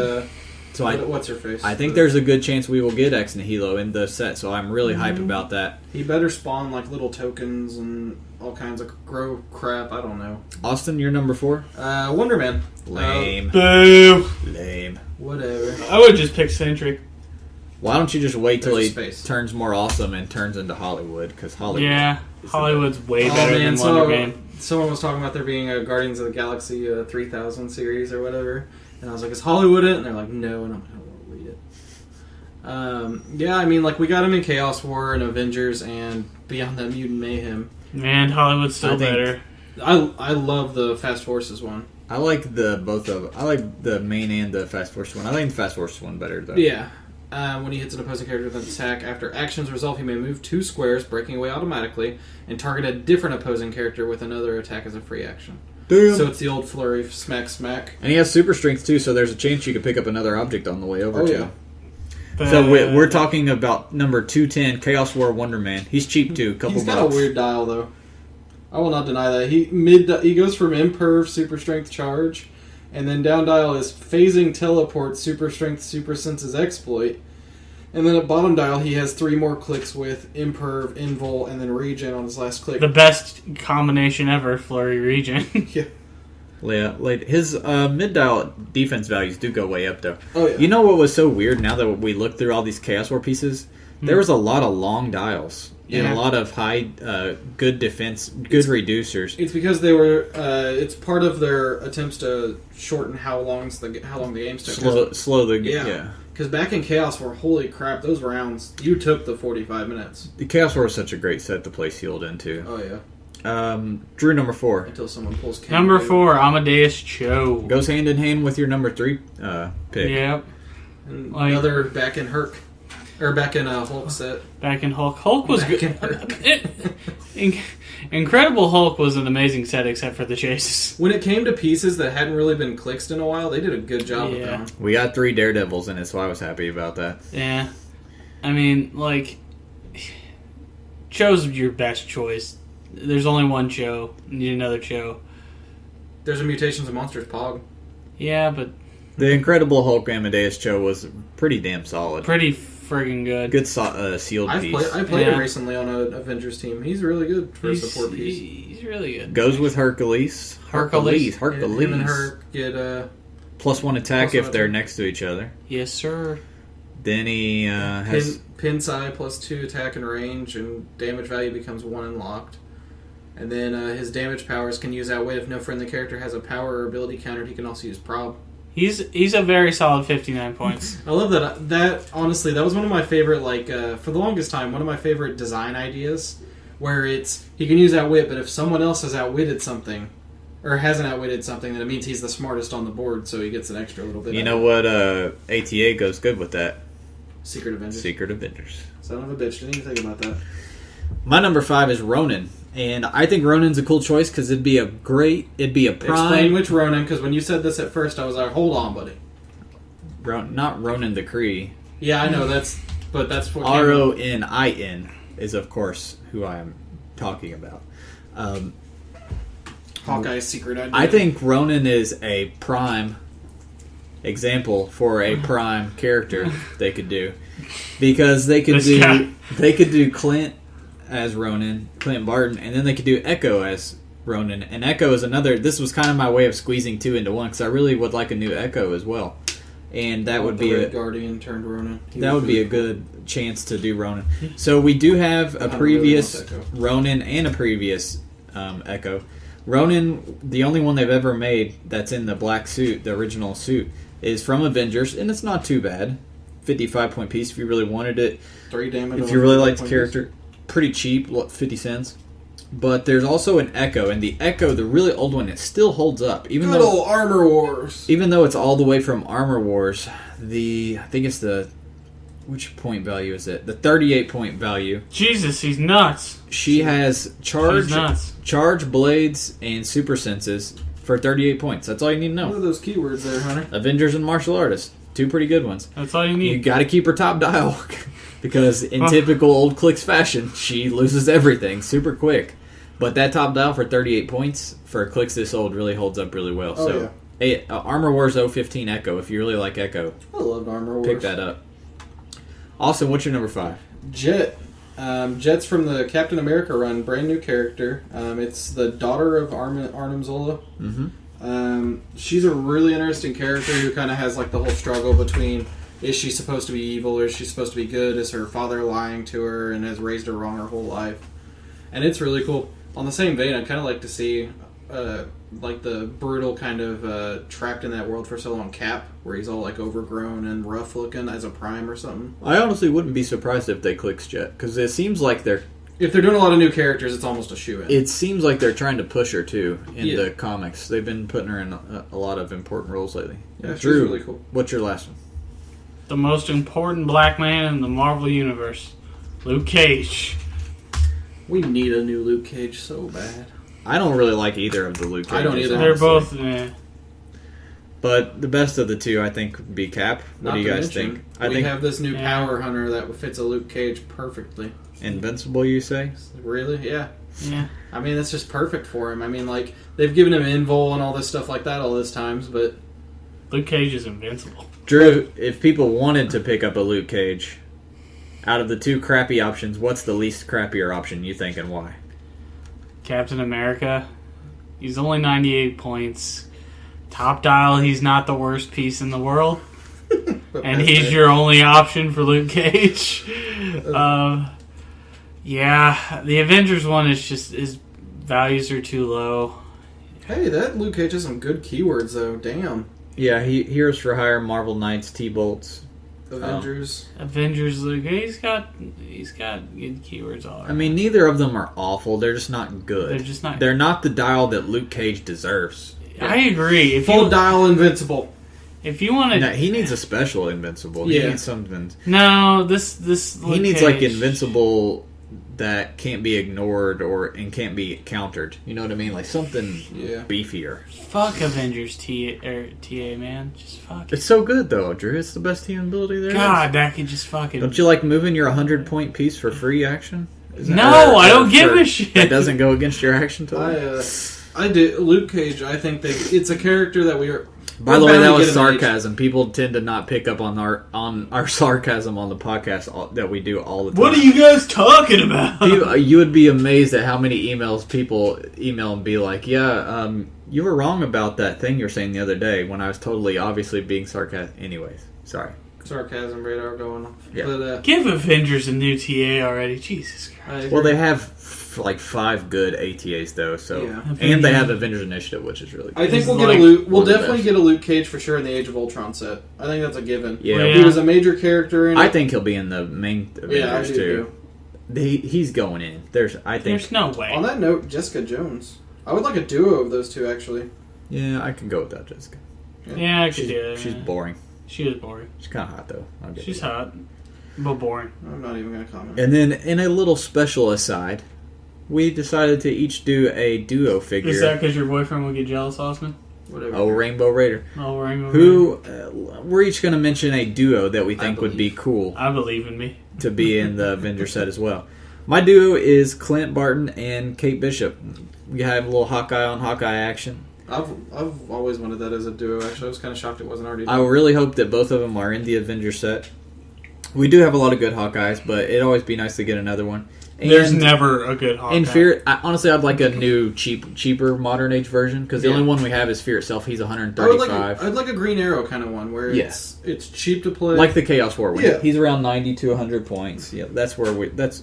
So what's her face? I think there's a good chance we will get Ex Nihilo in the set, so I'm really hyped about that. He better spawn like little tokens and all kinds of crap. I don't know. Austin, you're number 4? Wonder Man. Lame. Boo. Lame. Whatever. I would just pick Sentry. Why don't you just wait till he Space. turns more awesome and turns into Hollywood? Because Hollywood. Yeah, is Hollywood's way Oh, better man, than Wonder Man. Someone was talking about there being a Guardians of the Galaxy 3000 series or whatever, and I was like, "Is Hollywood it?" And they're like, "No," and I'm like, "I don't want to read it." Yeah, I mean, like we got him in Chaos War and Avengers and Beyond the Mutant Mayhem. Man, Hollywood's still better. I love the Fast Forces one. I like I like the main and the Fast Force one. I like the Fast Force one better though. Yeah. When he hits an opposing character with an attack, after actions resolve, he may move 2 squares, breaking away automatically, and target a different opposing character with another attack as a free action. Damn. So it's the old flurry, smack, smack. And he has super strength too, so there's a chance you could pick up another object on the way over Oh, too. yeah. So we're talking about number 210, Chaos War Wonder Man. He's cheap too, couple He's got bucks. a weird dial, though. I will not deny that. He goes from Imperv, Super Strength, Charge, and then down dial is Phasing, Teleport, Super Strength, Super Senses, Exploit. And then at bottom dial, he has 3 more clicks with Imperv, Invul, and then Regen on his last click. The best combination ever, Flurry Regen. Yeah. Yeah, like his mid dial defense values do go way up though. Oh, yeah. You know what was so weird? Now that we look through all these Chaos War pieces, there was a lot of long dials and Yeah. a lot of high, good defense, good reducers. It's because they were. It's part of their attempts to shorten how long the game took. Slow the Yeah. Because back in Chaos War, holy crap, those rounds, you took the 45 minutes. The Chaos War is such a great set to play sealed into. Oh, yeah. Drew, number 4. Until someone pulls Ken Number Blue. 4, Amadeus Cho. Goes hand in hand with your number 3 pick. Yep. And Like- another back in Herc. Or back in Hulk set. Back in Hulk. Hulk was Back good. in Herc. Incredible Hulk was an amazing set except for the chases. When it came to pieces that hadn't really been clicked in a while, they did a good job with Yeah. them. We got 3 Daredevils in it, so I was happy about that. Yeah. I mean, like, Cho's your best choice. There's only one Cho. You need another Cho. There's a Mutations of Monsters Pog. Yeah, but The Incredible Hulk Amadeus Cho was pretty damn solid. pretty friggin' good. Good sealed piece. I played Yeah. him recently on an Avengers team. He's really good for a support piece. He's really good. Goes with Hercules. Hercules. Him and her get +1 attack +1 if they're attack. next to each other. Yes, sir. Then he has... pin psi +2 attack and range, and damage value becomes 1 and locked. And then his damage powers can use Outwit. If no friendly character has a power or ability countered, he can also use Prob. He's a very solid 59 points. I love that. That honestly, that was one of my favorite. For the longest time, one of my favorite design ideas, where it's he can use Outwit, but if someone else has outwitted something, or hasn't outwitted something, then it means he's the smartest on the board, so he gets an extra little bit. You know what? ATA goes good with that. Secret Avengers. Secret Avengers. Son of a bitch! Didn't even think about that. My number 5 is Ronin, and I think Ronin's a cool choice because it'd be a prime. Explain which Ronin, because when you said this at first, I was like, "Hold on, buddy." Not Ronin the Kree. Yeah, I know that's what Ronin is of course who I am talking about. Hawkeye's secret idea. I think Ronin is a prime example for a prime character they could do, because they could do Clint as Ronin, Clint Barton, and then they could do Echo as Ronin. And Echo is another. This was kind of my way of squeezing 2 into 1 because I really would like a new Echo as well, and that would be Red Guardian turned Ronin. That would be a good chance to do Ronin. So we do have a previous Ronin and a previous Echo. Ronin, the only one they've ever made that's in the black suit, the original suit, is from Avengers, and it's not too bad. 55-point piece if you really wanted it. 3 damage. If you really liked the character, pretty cheap, 50 cents. But there's also an Echo, and the Echo, the really old one, it still holds up. Good old Armor Wars. Even though it's all the way from Armor Wars, I think it's which point value is it? The 38-point value. Jesus, he's nuts. She has charge blades and super senses for 38 points. That's all you need to know. What are those keywords there, Hunter? Avengers and martial artists. 2 pretty good ones. That's all you need. You got to keep her top dial because in typical old Clicks fashion, she loses everything super quick. But that top dial for 38 points for Clicks this old really holds up really well. Oh, yeah. Armor Wars 015 Echo, if you really like Echo. I loved Armor Wars. Pick that up. Austin, what's your number 5? Jet. Jet's from the Captain America run, brand new character. It's the daughter of Arnim Zola. Mm-hmm. She's a really interesting character who kind of has like the whole struggle between, is she supposed to be evil or is she supposed to be good? Is her father lying to her and has raised her wrong her whole life? And it's really cool. On the same vein, I'd kind of like to see like the brutal kind of trapped in that world for so long Cap, where he's all like overgrown and rough looking as a Prime or something. I honestly wouldn't be surprised if they Clicks Jet, because it seems like if they're doing a lot of new characters, it's almost a shoe-in. It seems like they're trying to push her too in the comics. They've been putting her in a lot of important roles lately. Yeah, she's Drew, really cool. What's your last one? The most important black man in the Marvel Universe, Luke Cage. We need a new Luke Cage so bad. I don't really like either of the Luke Cages. I don't either. They're both, But the best of the two, I think, would be Cap. What do you guys think? We have this new Power Hunter that fits a Luke Cage perfectly. Invincible, you say? Really? Yeah. Yeah. I mean, that's just perfect for him. I mean, like, they've given him Invul and all this stuff like that all this times, but... Luke Cage is invincible. Drew, if people wanted to pick up a Luke Cage, out of the 2 crappy options, what's the least crappier option, you think, and why? Captain America. He's only 98 points. Top dial, he's not the worst piece in the world. And he's your only option for Luke Cage. Yeah, the Avengers one is just, his values are too low. Hey, that Luke Cage has some good keywords, though. Damn. Yeah, Heroes for Hire, Marvel Knights, T-Bolts. Avengers. Avengers Luke, he's got good keywords all right. I mean, neither of them are awful. They're just not good. They're not the dial that Luke Cage deserves. I agree. Full dial Invincible. If you want to... No, he needs a special Invincible. Yeah. He needs something... No, this Luke he needs, Cage, like, Invincible that can't be ignored and can't be countered. You know what I mean? Like, something beefier. Fuck Avengers TA, man. Just fuck it. It's so good, though, Drew. It's the best team ability there God, is. that could just fucking... Don't you like moving your 100-point piece for free action? I don't give a shit. That doesn't go against your action total? I did. Luke Cage, I think it's a character that we are... By the way, that was sarcasm. People tend to not pick up on our sarcasm on the podcast that we do all the time. What are you guys talking about? You would be amazed at how many emails people email and be like, yeah, you were wrong about that thing you were saying the other day when I was totally obviously being sarcastic. Anyways, sorry. Sarcasm radar going off. Yeah. But, Give Avengers a new TA already. Jesus Christ. Well, they have like 5 good ATAs though. So Yeah. and they have Avengers Initiative, which is really cool. I think He's we'll get like a Luke. We'll one of the definitely best. get a Luke Cage for sure in the Age of Ultron set. I think that's a given. Yeah, Yeah. He was a major character in it. I think he'll be in the main Yeah, I Avengers do too. He's going in. I think. There's no way. On that note, Jessica Jones. I would like a duo of those two, actually. Yeah, I can go with that, Jessica. Yeah, I could do it. She's boring. She is boring. She's kind of hot though. I'll give She's you that. hot, but boring. I'm not even going to comment. And then in a little special aside, we decided to each do a duo figure. Is that because your boyfriend would get jealous, Osman? Whatever. Oh, Rainbow Raider. Oh, Rainbow Who we're each going to mention a duo that we think would be believe. cool I believe in me. to be in the Avenger set as well. My duo is Clint Barton and Kate Bishop. We have a little Hawkeye on Hawkeye action. I've always wanted that as a duo, actually. I was kind of shocked it wasn't already I done. really hope that both of them are in the Avenger set. We do have a lot of good Hawkeyes, but it'd always be nice to get another one. And There's never a good Hawkeye. in Fear, honestly, I'd like a new, cheaper modern age version because the Yeah. only one we have is Fear itself. He's I'd 135, like a Green Arrow kind of one where Yes. it's cheap to play. like the Chaos War one. Yeah. He's around 90 to 100 points. Yeah, that's where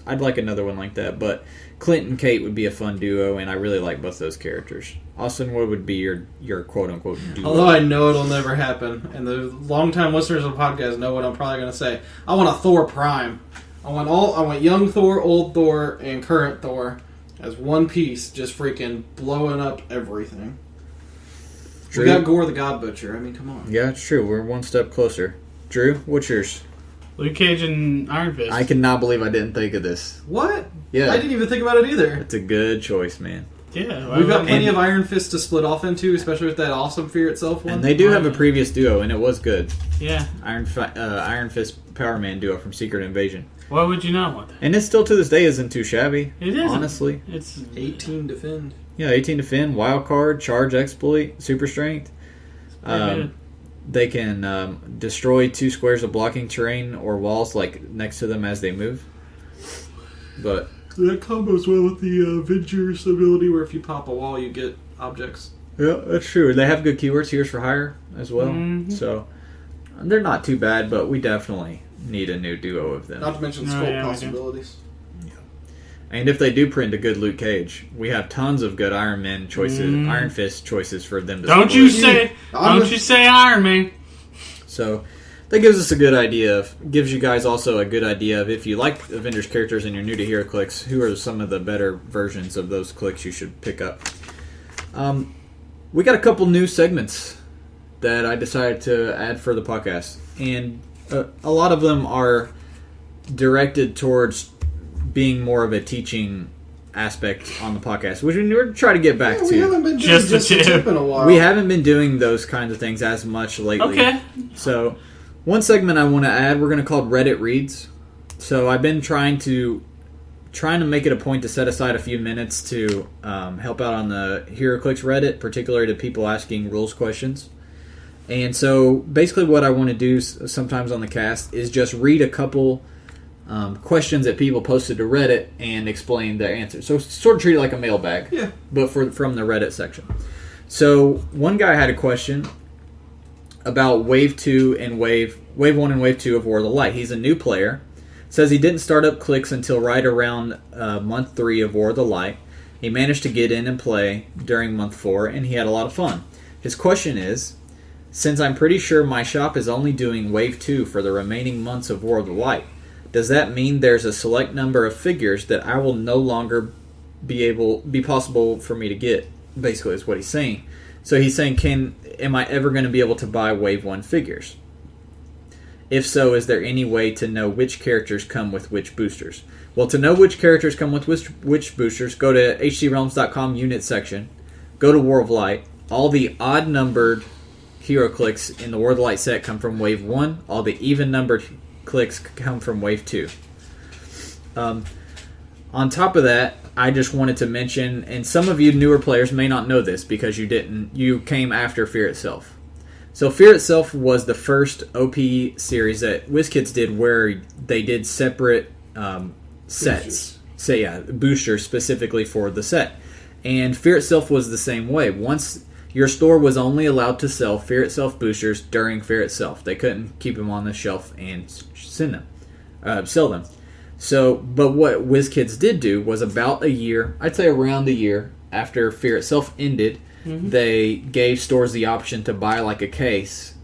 I'd like another one like that. But Clint and Kate would be a fun duo, and I really like both those characters. Austin, what would be your quote unquote duo? Although I know it'll never happen, and the longtime listeners of the podcast know what I'm probably going to say. I want a Thor Prime. I want young Thor, old Thor, and current Thor as one piece, just freaking blowing up everything. Drew? We got Gore the God Butcher. I mean, come on. Yeah, it's true. We're one step closer. Drew, what's yours? Luke Cage and Iron Fist. I cannot believe I didn't think of this. What? Yeah, I didn't even think about it either. it's a good choice, man. Yeah, We've got plenty And- of Iron Fist to split off into, especially with that awesome Fear Itself one. And they do have a previous duo, and it was good. Yeah. Iron Fist Power Man duo from Secret Invasion. Why would you not want that? And it still to this day isn't too shabby. It isn't. Honestly. It's 18 defend. Yeah, 18 defend, wild card, charge exploit, super strength. pretty good. They can destroy 2 squares of blocking terrain or walls like next to them as they move. But That combos well with the Avengers ability where if you pop a wall, you get objects. yeah, that's true. They have good keywords, Here's for Hire as well. Mhm. So they're not too bad, but we definitely need a new duo of them. Not to mention Oh, scope yeah, we do. possibilities. And if they do print a good Luke Cage, we have tons of good Iron Man choices, Iron Fist choices for them to Don't support. you say Iron Man. So that gives us a good idea gives you guys also a good idea of if you like Avengers characters and you're new to Heroclix, who are some of the better versions of those clicks you should pick up. We got a couple new segments that I decided to add for the podcast, and a lot of them are directed towards being more of a teaching aspect on the podcast, which we're going to try to get back Yeah, to. we haven't been doing Just a just a tip. tip in a while. We haven't been doing those kinds of things as much lately. Okay. So, one segment I want to add, we're going to call Reddit Reads. So, I've been trying to make it a point to set aside a few minutes to help out on the HeroClix Reddit, particularly to people asking rules questions. And so, basically what I want to do sometimes on the cast is just read a couple questions that people posted to Reddit and explain their answers. So, sort of treat it like a mailbag, Yeah. but from the Reddit section. So, one guy had a question about Wave 2 and Wave 1 and Wave 2 of War of the Light. He's a new player. Says he didn't start up clicks until right around month 3 of War of the Light. He managed to get in and play during month 4, and he had a lot of fun. His question is, since I'm pretty sure my shop is only doing Wave 2 for the remaining months of War of the Light, does that mean there's a select number of figures that I will no longer be possible for me to get? Basically, is what he's saying. So he's saying, am I ever going to be able to buy Wave 1 figures? If so, is there any way to know which characters come with which boosters? Well, to know which characters come with which boosters, go to HCRealms.com unit section, go to War of Light. All the odd-numbered HeroClix in the War of the Light set come from Wave 1. All the even-numbered clicks come from Wave 2. On top of that, I just wanted to mention, and some of you newer players may not know this because you came after Fear Itself. So Fear Itself was the first OP series that WizKids did where they did separate sets. Boosters specifically for the set. And Fear Itself was the same way. Once your store was only allowed to sell Fear Itself boosters during Fear Itself. They couldn't keep them on the shelf and sell them. So, but what WizKids did do was about a year, I'd say around a year after Fear itself ended, they gave stores the option to buy like a case,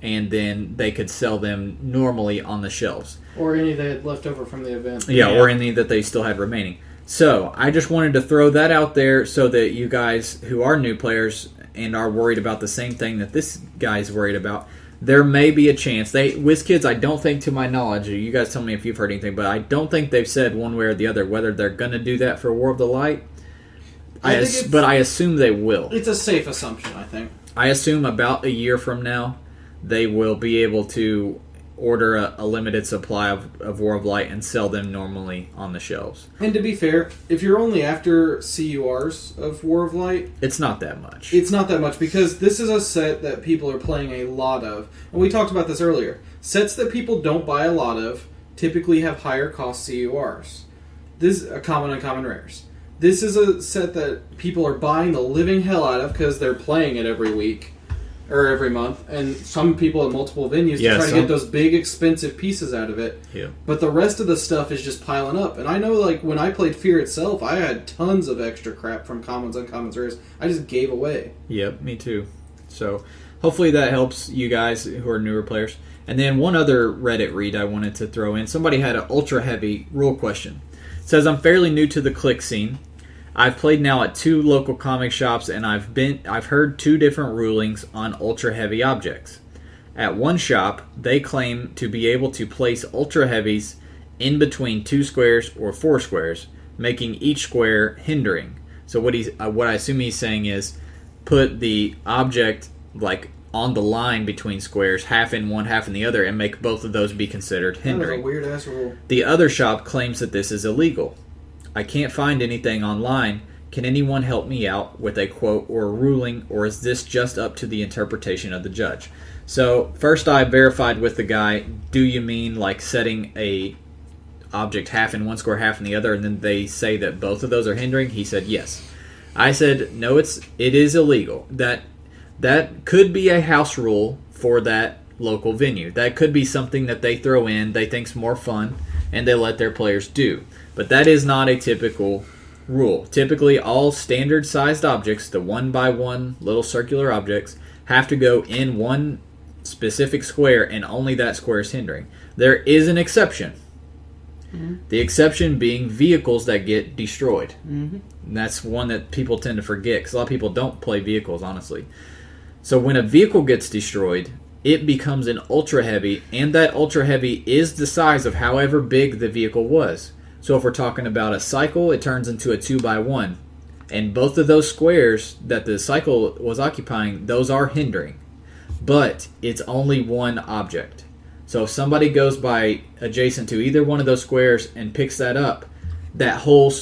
and then they could sell them normally on the shelves. Or any they had left over from the event. Yeah, or any that they still had remaining. So, I just wanted to throw that out there so that you guys who are new players and are worried about the same thing that this guy's worried about, there may be a chance. WizKids, I don't think, to my knowledge, you guys tell me if you've heard anything, but I don't think they've said one way or the other whether they're going to do that for War of the Light. But I assume they will. It's a safe assumption, I think. I assume about a year from now, they will be able to order a limited supply of War of Light and sell them normally on the shelves. And to be fair, if you're only after CURs of War of Light, it's not that much. It's not that much because this is a set that people are playing a lot of. And we talked about this earlier. Sets that people don't buy a lot of typically have higher cost CURs. This is a common uncommon rares. This is a set that people are buying the living hell out of because they're playing it every week or every month, and some people at multiple venues to try to get those big expensive pieces out of it. Yeah. But the rest of the stuff is just piling up. And I know, like, when I played Fear itself, I had tons of extra crap from commons, uncommons, rares. I just gave away. Yep, me too. So hopefully that helps you guys who are newer players. And then one other Reddit read I wanted to throw in. Somebody had an ultra heavy rule question. It says, I'm fairly new to the click scene. I've played now at 2 local comic shops, and I've heard 2 different rulings on ultra heavy objects. At one shop, they claim to be able to place ultra heavies in between 2 squares or 4 squares, making each square hindering. So what I assume he's saying is put the object like on the line between squares, half in one, half in the other, and make both of those be considered hindering. That was a weird ass rule. The other shop claims that this is illegal. I can't find anything online. Can anyone help me out with a quote or a ruling, or is this just up to the interpretation of the judge? So first I verified with the guy, do you mean like setting a object half in one square, half in the other, and then they say that both of those are hindering? He said yes. I said no, it is illegal. That could be a house rule for that local venue. That could be something that they throw in, they think's more fun, and they let their players do. But that is not a typical rule. Typically, all standard-sized objects, the 1x1 little circular objects, have to go in one specific square, and only that square is hindering. There is an exception. Mm-hmm. The exception being vehicles that get destroyed. Mm-hmm. And that's one that people tend to forget, because a lot of people don't play vehicles, honestly. So when a vehicle gets destroyed, it becomes an ultra heavy, and that ultra heavy is the size of however big the vehicle was. So if we're talking about a cycle, it turns into a 2x1. And both of those squares that the cycle was occupying, those are hindering. But it's only one object. So if somebody goes by adjacent to either one of those squares and picks that up, that whole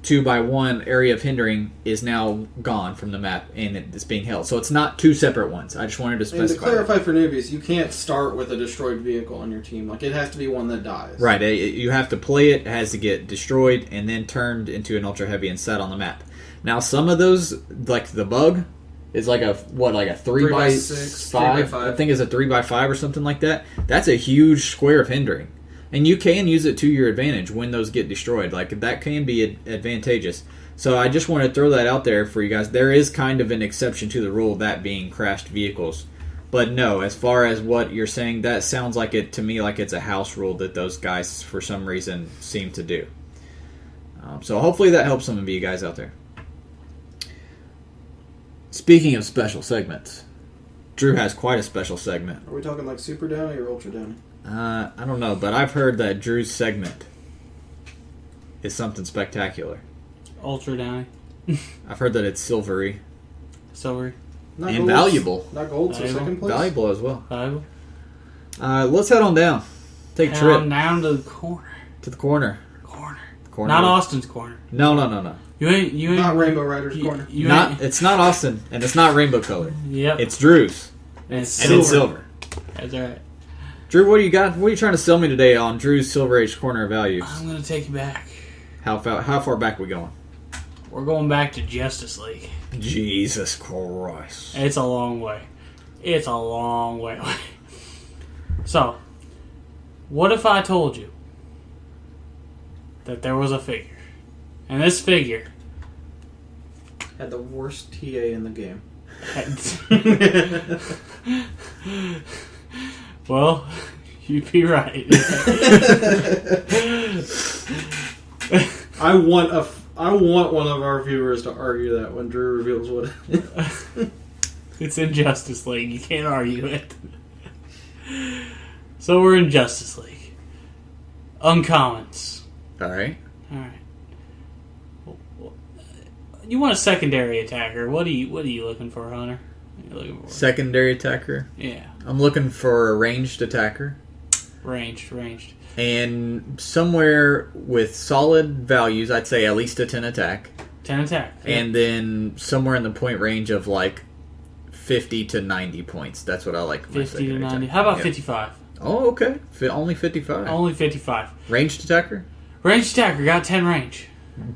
2x1 area of hindering is now gone from the map, and it's being held. So it's not 2 separate ones. I just wanted to specify. And to clarify for newbies, you can't start with a destroyed vehicle on your team. Like, it has to be one that dies. Right. You have to play it. It has to get destroyed and then turned into an ultra heavy and set on the map. Now, some of those, like the bug, is like a 3x6, 5? I think it's a 3x5 or something like that. That's a huge square of hindering. And you can use it to your advantage when those get destroyed. Like, that can be advantageous. So I just want to throw that out there for you guys. There is kind of an exception to the rule, that being crashed vehicles. But no, as far as what you're saying, that sounds like it to me like it's a house rule that those guys, for some reason, seem to do. So hopefully that helps some of you guys out there. Speaking of special segments, Drew has quite a special segment. Are we talking like Super Downy or Ultra Downy? I don't know, but I've heard that Drew's segment is something spectacular. Ultra Downy. I've heard that it's silvery. Silvery. Not and gold, valuable. Not gold, so second place. Valuable as well. Valuable. Let's head on down. Take a trip. Down to the corner. To the corner. Corner. Not Austin's corner. No. You ain't not Rainbow Rider's corner. It's not Austin, and it's not rainbow colored. Yep. It's Drew's. And it's silver. That's alright. Drew, what do you got? What are you trying to sell me today on Drew's Silver Age Corner of Values? I'm going to take you back. How far back are we going? We're going back to Justice League. Jesus Christ. It's a long way. It's a long way away. So, what if I told you that there was a figure. And this figure Had the worst TA in the game. Well, you'd be right. I want one of our viewers to argue that when Drew reveals what it is. It's in Justice League. You can't argue it. So we're in Justice League. Uncommons. Alright. Alright. You want a secondary attacker. What are you looking for, Hunter? What are you looking for? Secondary attacker. Yeah. I'm looking for a ranged attacker. Ranged. And somewhere with solid values, I'd say at least a 10 attack. 10 attack. Yeah. And then somewhere in the point range of like 50 to 90 points. That's what I like. 50 to 90. How about 55? Oh, okay. Only 55. Only 55. Ranged attacker? Ranged attacker got 10 range.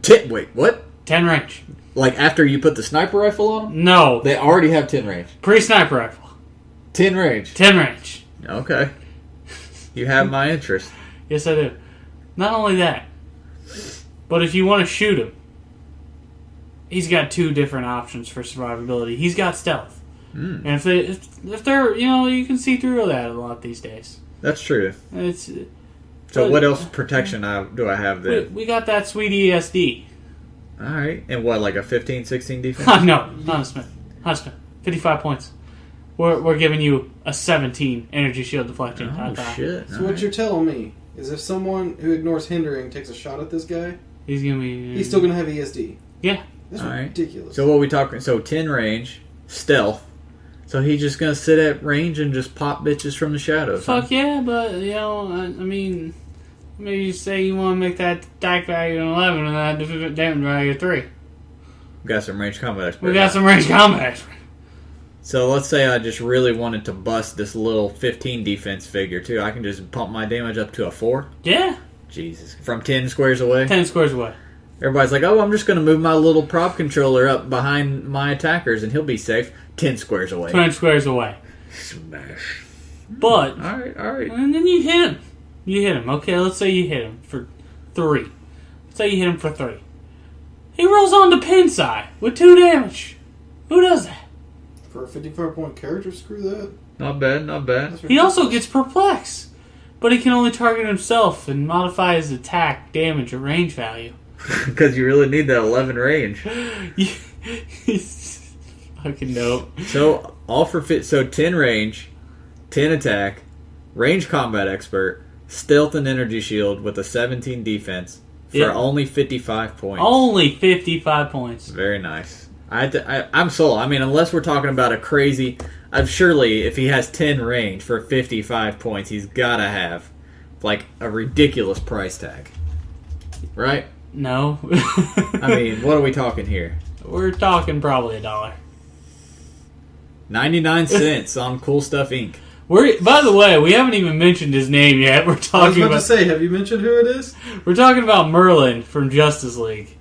Wait, what? 10 range. Like after you put the sniper rifle on them? No. They already have 10 range. Pre-sniper rifle. 10 range. 10 range. Okay. You have my interest. Yes, I do. Not only that, but if you want to shoot him, he's got 2 different options for survivability. He's got stealth. And if they're, you can see through that a lot these days. That's true. So what else protection do I have then? We got that sweet ESD. Alright. And what, like a 15, 16 defense? No, Hunter Smith. 55 points. We're giving you a 17 energy shield deflection. Oh, shit. So what you're telling me is if someone who ignores hindering takes a shot at this guy, he's still going to have ESD. Yeah. That's All ridiculous. Right. So what are we talking? So 10 range, stealth. So he's just going to sit at range and just pop bitches from the shadows. Fuck yeah, but, I mean, maybe you say you want to make that attack value an 11 and that damage value 3. We got some range combat expert. We got some range combat expert. So let's say I just really wanted to bust this little 15 defense figure too. I can just pump my damage up to a 4? Yeah. Jesus. From 10 squares away? 10 squares away. Everybody's like, oh, I'm just going to move my little prop controller up behind my attackers and he'll be safe. 10 squares away. 10 squares away. Smash. But, Alright. and then you hit him. Okay, let's say you hit him for 3. Let's say you hit him for 3. He rolls on to Pinside with 2 damage. Who does that? For a 55-point character, screw that. Not bad. He also gets Perplex. But he can only target himself and modify his attack, damage, or range value. Because you really need that 11 range. Fucking dope. So, so 10 range, 10 attack, range combat expert, stealth and energy shield with a 17 defense for only 55 points. Only 55 points. Very nice. I'm sold. I mean, unless we're talking about a crazy... surely, if he has 10 range for 55 points, he's got to have, like, a ridiculous price tag. Right? No. I mean, what are we talking here? We're talking probably $1. 99 cents on Cool Stuff Inc. By the way, we haven't even mentioned his name yet. We're I was talking about to say, have you mentioned who it is? We're talking about Merlin from Justice League.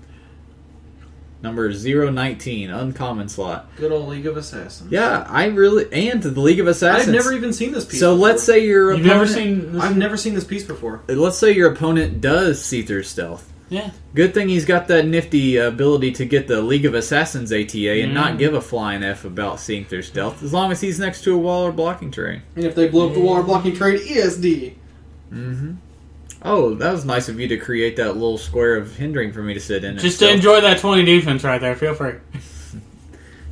Number 019, uncommon slot. Good old League of Assassins. Yeah, and the League of Assassins. I've never even seen this piece So before. let's say your You've opponent... never seen this? I've never seen this piece before. Let's say your opponent does see through stealth. Yeah. Good thing he's got that nifty ability to get the League of Assassins ATA and not give a flying F about seeing through stealth, as long as he's next to a wall or blocking terrain. And if they blow up the wall or blocking terrain, ESD. Mm-hmm. Oh, that was nice of you to create that little square of hindering for me to sit in. Just to enjoy that 20 defense right there. Feel free.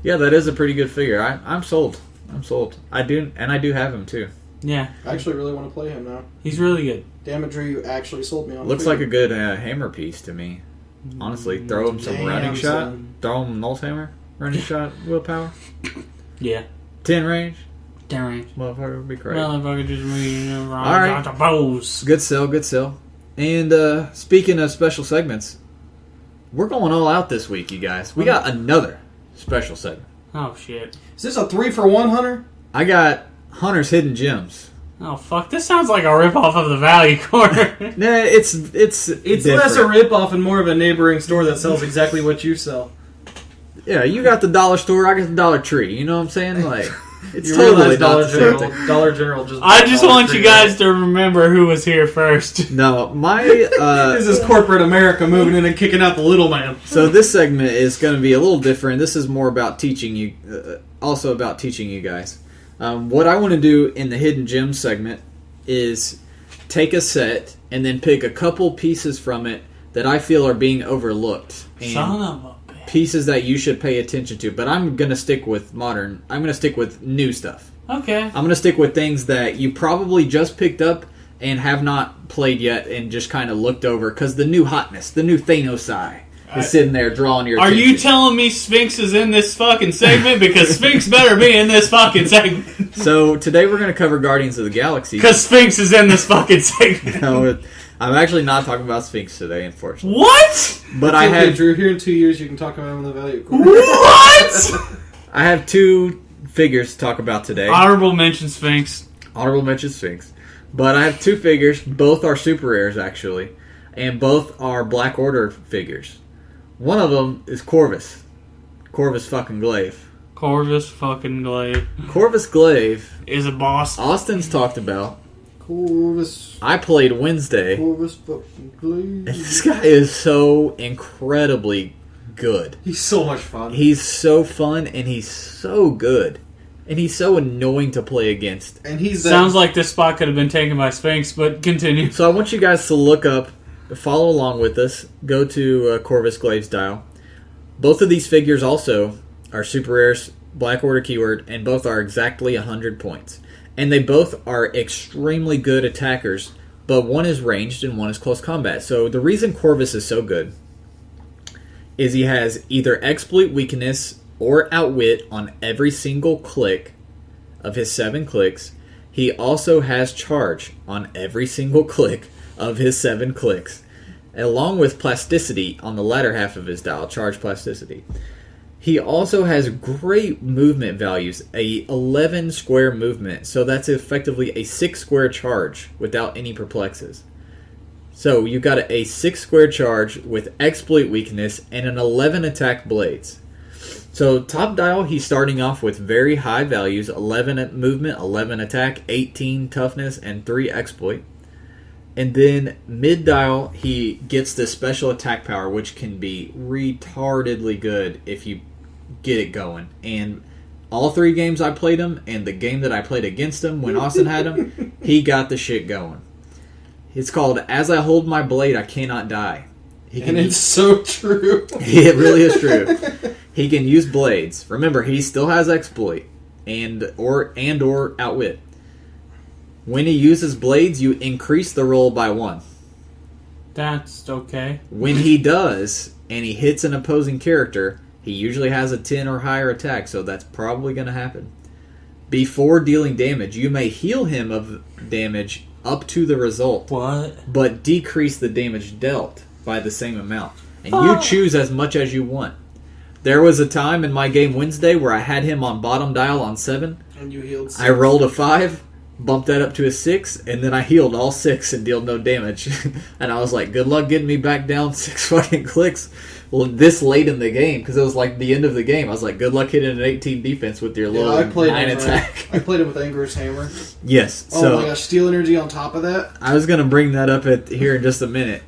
Yeah, that is a pretty good figure. I'm sold. I do have him too. Yeah. I actually really want to play him now. He's really good. Damn it, Drew, you actually sold me on Looks like a good hammer piece to me. Honestly, throw him some running shot. Son. Throw him Nulls hammer. Running shot, willpower. Yeah. 10 range. 10 range. Motherfucker would be great. Motherfucker just moving around. All right. Bows. Good sell. And speaking of special segments, we're going all out this week, you guys. We got another special segment. Oh, shit. Is this a 3-for-1, Hunter? I got Hunter's Hidden Gems. Oh, fuck. This sounds like a ripoff of the Value Corner. Nah, it's It's different. less a ripoff and more of a neighboring store that sells exactly what you sell. Yeah, you got the dollar store, I got the Dollar Tree. You know what I'm saying? Like, It's You totally realize not the same thing. Dollar General just. I just Dollar want Tree, you guys to remember who was here first. No, my This is corporate America moving in and kicking out the little man. so this segment is going to be a little different. This is more about teaching you, also about teaching you guys. What I want to do in the hidden gems segment is take a set and then pick a couple pieces from it that I feel are being overlooked and Son of a bitch. pieces that you should pay attention to. But I'm going to stick with modern. I'm going to stick with new stuff. Okay. I'm going to stick with things that you probably just picked up and have not played yet and just kind of looked over because the new hotness, the new Thanos eye is sitting there drawing your Are attention. you telling me Sphinx is in this fucking segment? Because Sphinx better be in this fucking segment. So today we're going to cover Guardians of the Galaxy. Because Sphinx is in this fucking segment. No, I'm actually not talking about Sphinx today, unfortunately. What? But Okay, I have Drew. Here in 2 years, you can talk about him in the value. What? I have two figures to talk about today. Honorable mention Sphinx. Honorable mention Sphinx. But I have two figures. Both are super rares, actually. And both are Black Order figures. One of them is Corvus. Corvus fucking Glaive. Corvus fucking Glaive Corvus Glaive, is a boss. Austin's talked about. Corvus. I played Wednesday. Corvus fucking Glaive. And this guy is so incredibly good. He's so much fun. He's so fun and he's so good. And he's so annoying to play against. And he's that, Sounds like this spot could have been taken by Sphinx, but continue. So I want you guys to look up, follow along with us, go to Corvus Glaive's dial. Both of these figures also are super rares, Black Order keyword, and both are exactly 100 points. And they both are extremely good attackers, but one is ranged and one is close combat. So the reason Corvus is so good is he has either exploit weakness or outwit on every single click of his 7 clicks. He also has charge on every single click of his 7 clicks, along with plasticity on the latter half of his dial, charge plasticity. He also has great movement values, a 11 square movement, so that's effectively a 6 square charge without any perplexes. So you've got a 6 square charge with exploit weakness and an 11 attack blades. So top dial, he's starting off with very high values, 11 movement, 11 attack, 18 toughness, and 3 exploit. And then mid dial, he gets this special attack power, which can be retardedly good if you get it going. And all 3 games I played him, and the game that I played against him when Austin had him, he got the shit going. It's called As I Hold My Blade, I Cannot Die. and it's so true. It really is true. He can use blades. Remember, he still has exploit and or outwit. When he uses blades, you increase the roll by 1. That's okay. When he does, and he hits an opposing character, he usually has a 10 or higher attack, so that's probably going to happen. Before dealing damage, you may heal him of damage up to the result, What? but decrease the damage dealt by the same amount. And you choose as much as you want. There was a time in my game Wednesday where I had him on bottom dial on 7. And you healed. I rolled a 5, bumped that up to a 6, and then I healed all 6 and dealt no damage. And I was like, good luck getting me back down 6 fucking clicks. Well, this late in the game, because it was like the end of the game. I was like, good luck hitting an 18 defense with your low 9 attack. I played it with Anger's Hammer. Yes. Oh So my gosh, Steel Energy on top of that. I was going to bring that up here in just a minute.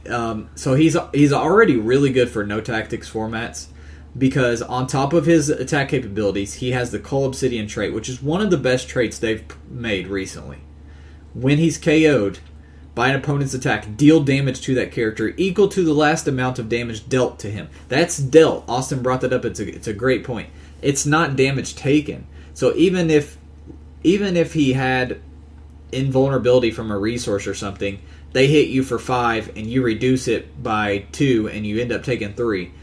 So he's already really good for no tactics formats, because on top of his attack capabilities, he has the Cull Obsidian trait, which is one of the best traits they've made recently. When he's KO'd by an opponent's attack, deal damage to that character equal to the last amount of damage dealt to him. That's dealt. Austin brought that up. It's a great point. It's not damage taken. So even if he had invulnerability from a resource or something, they hit you for 5 and you reduce it by 2 and you end up taking 3.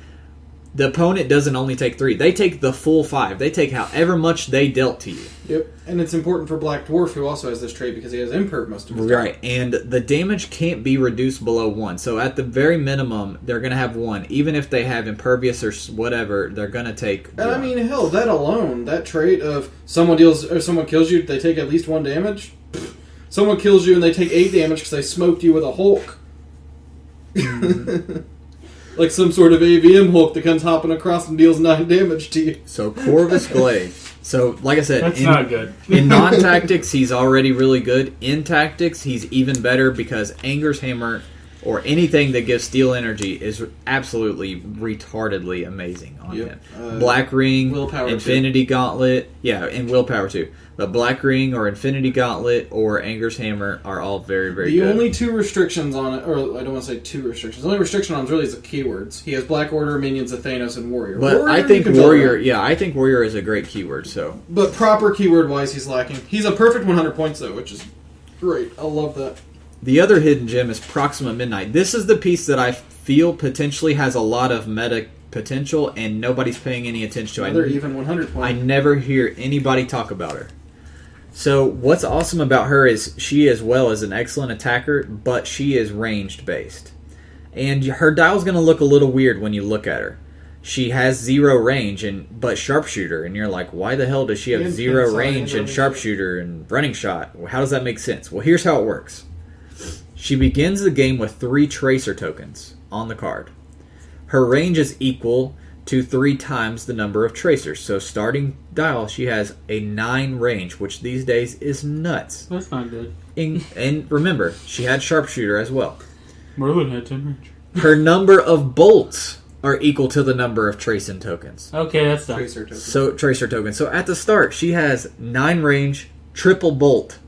The opponent doesn't only take 3. They take the full 5. They take however much they dealt to you. Yep, and it's important for Black Dwarf, who also has this trait because he has imperv most of his time. Right, and the damage can't be reduced below 1. So at the very minimum, they're going to have 1. Even if they have impervious or whatever, they're going to take 1. And I mean, hell, that alone, that trait of someone kills you, they take at least 1 damage. Pfft. Someone kills you and they take 8 damage because they smoked you with a Hulk. like some sort of AVM Hulk that comes hopping across and deals 9 damage to you. So Corvus Glaive. So, like I said, That's not good. In non-tactics, he's already really good. In tactics, he's even better because Anger's Hammer or anything that gives steel energy is absolutely retardedly amazing on him. Black Ring, Willpower Infinity Gauntlet, and Willpower too. But Black Ring or Infinity Gauntlet or Anger's Hammer are all very, very good. The only 2 restrictions on it, or I don't want to say 2 restrictions, the only restriction on him really is the keywords. He has Black Order, Minions of Thanos, and Warrior. But Warrior, I think I think Warrior is a great keyword, so. But proper keyword-wise, he's lacking. He's a perfect 100 points, though, which is great. I love that. The other hidden gem is Proxima Midnight. This is the piece that I feel potentially has a lot of meta potential, and nobody's paying any attention to. Another even 100 points. I never hear anybody talk about her. So what's awesome about her is she as well is an excellent attacker, but she is ranged based. And her dial's going to look a little weird when you look at her. She has 0 range, but sharpshooter, and you're like, why the hell does she have 0 range and sharpshooter and running shot? How does that make sense? Well, here's how it works. She begins the game with 3 tracer tokens on the card. Her range is equal to 3 times the number of tracers. So starting dial, she has a 9 range, which these days is nuts. That's not good. And remember, she had sharpshooter as well. Merlin had 10 range. Her number of bolts are equal to the number of tracing tokens. Okay, that's done. Tracer token. So tracer tokens. So at the start, she has 9 range, triple bolt,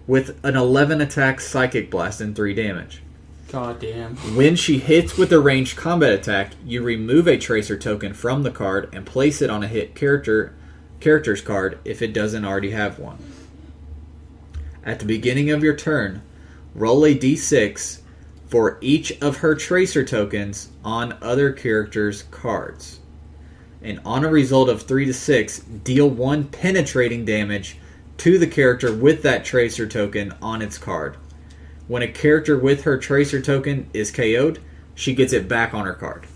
with an 11 attack psychic blast and 3 damage. God damn. When she hits with a ranged combat attack, you remove a tracer token from the card and place it on a hit character's card if it doesn't already have one. At the beginning of your turn, roll a d6 for each of her tracer tokens on other characters' cards. And on a result of 3 to 6, deal 1 penetrating damage to the character with that tracer token on its card. When a character with her tracer token is KO'd, she gets it back on her card.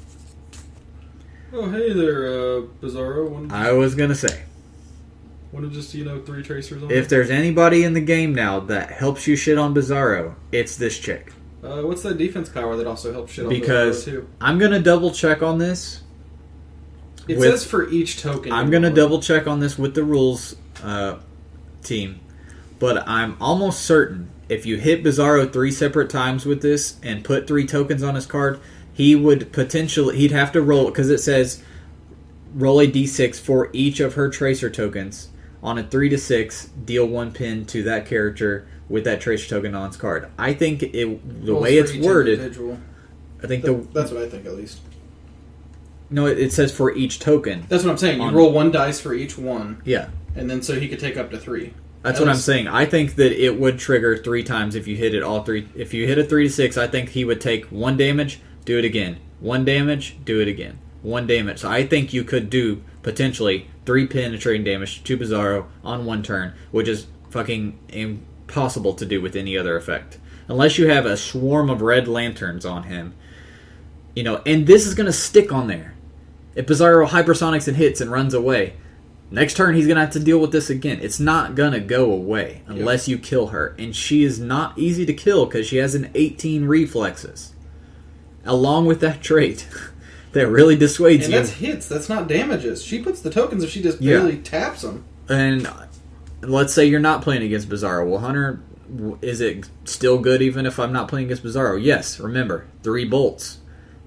Oh, hey there, Bizarro. I was going to say, One of just, 3 tracers on if there's anybody in the game now that helps you shit on Bizarro, it's this chick. What's that defense power that also helps shit on Because Bizarro, too? I'm going to double check on this. It says for each token. I'm going to double check on this with the rules team. But I'm almost certain if you hit Bizarro 3 separate times with this and put 3 tokens on his card, he'd have to roll, because it says roll a d6 for each of her tracer tokens. On a 3 to 6, deal 1 pin to that character with that tracer token on its card. I think the way it's worded, individual. I think that's what I think, at least. No, it says for each token. That's what I'm saying. You roll 1 dice for each one. Yeah. And then so he could take up to 3. That's what I'm saying. I think that it would trigger 3 times if you hit it all 3. If you hit a 3 to 6, I think he would take 1 damage, do it again. 1 damage, do it again. 1 damage. So I think you could do potentially 3 penetrating damage to Bizarro on 1 turn, which is fucking impossible to do with any other effect. Unless you have a swarm of red lanterns on him. And this is going to stick on there. If Bizarro hypersonics and hits and runs away, next turn he's going to have to deal with this again. It's not going to go away unless you kill her. And she is not easy to kill because she has an 18 reflexes. Along with that trait that really dissuades you. And that's hits. That's not damages. She puts the tokens if she just barely taps them. And let's say you're not playing against Bizarro. Well, Hunter, is it still good even if I'm not playing against Bizarro? Yes. Remember, 3 bolts.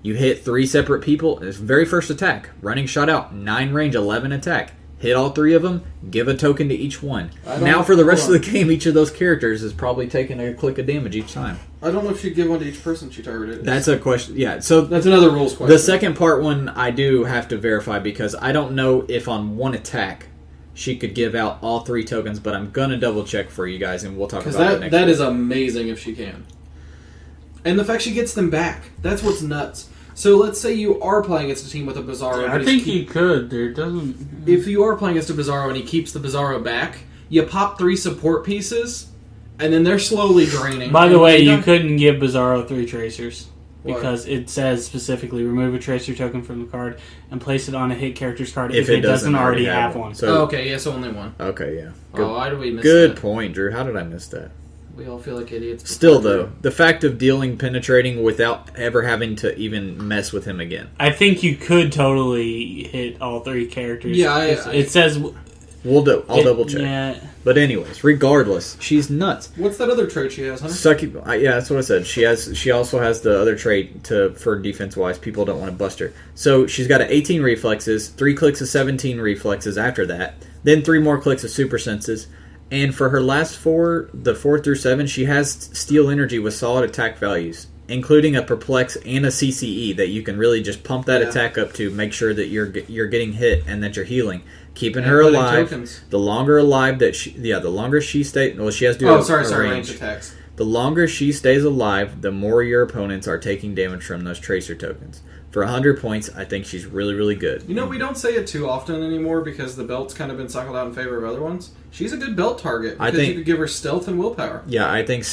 You hit 3 separate people. It's very first attack. Running shot out. 9 range, 11 attack. Hit all 3 of them. Give a token to each one. Now for the rest of the game, each of those characters is probably taking a click of damage each time. I don't know if she'd give one to each person she targeted. That's a question. Yeah, so that's another rules question. The second part one I do have to verify because I don't know if on 1 attack she could give out all 3 tokens, but I'm going to double check for you guys and we'll talk about it next That week. is amazing if she can. And the fact she gets them back. That's what's nuts. So let's say you are playing against a team with a Bizarro. I think he could. There doesn't. If you are playing against a Bizarro and he keeps the Bizarro back, you pop 3 support pieces, and then they're slowly draining. By the way, you couldn't give Bizarro 3 tracers. Because What? it says specifically, remove a tracer token from the card and place it on a hit character's card if it doesn't already have one. So, okay, yes, only 1. Okay, yeah. Why do we miss Good that? point, Drew. How did I miss that? We all feel like idiots. Still, though, the fact of dealing penetrating without ever having to even mess with him again. I think you could totally hit all three characters. Yeah, it says... I'll double check. Yeah. But anyways, regardless, she's nuts. What's that other trait she has, huh? Sucky. Yeah, that's what I said. She also has the other trait for defense wise. People don't want to bust her. So she's got 18 reflexes, 3 clicks of 17 reflexes after that, then 3 more clicks of super senses. And for her last 4, the 4 through 7, she has steel energy with solid attack values, including a perplex and a CCE that you can really just pump that attack up to make sure that you're getting hit and that you're healing, keeping her alive. Tokens. The longer alive the longer she stays. Well, she has to do. Range attacks. The longer she stays alive, the more your opponents are taking damage from those tracer tokens. For 100 points, I think she's really, really good. You know, we don't say it too often anymore because the belt's kind of been cycled out in favor of other ones. She's a good belt target because you could give her stealth and willpower. Yeah, I think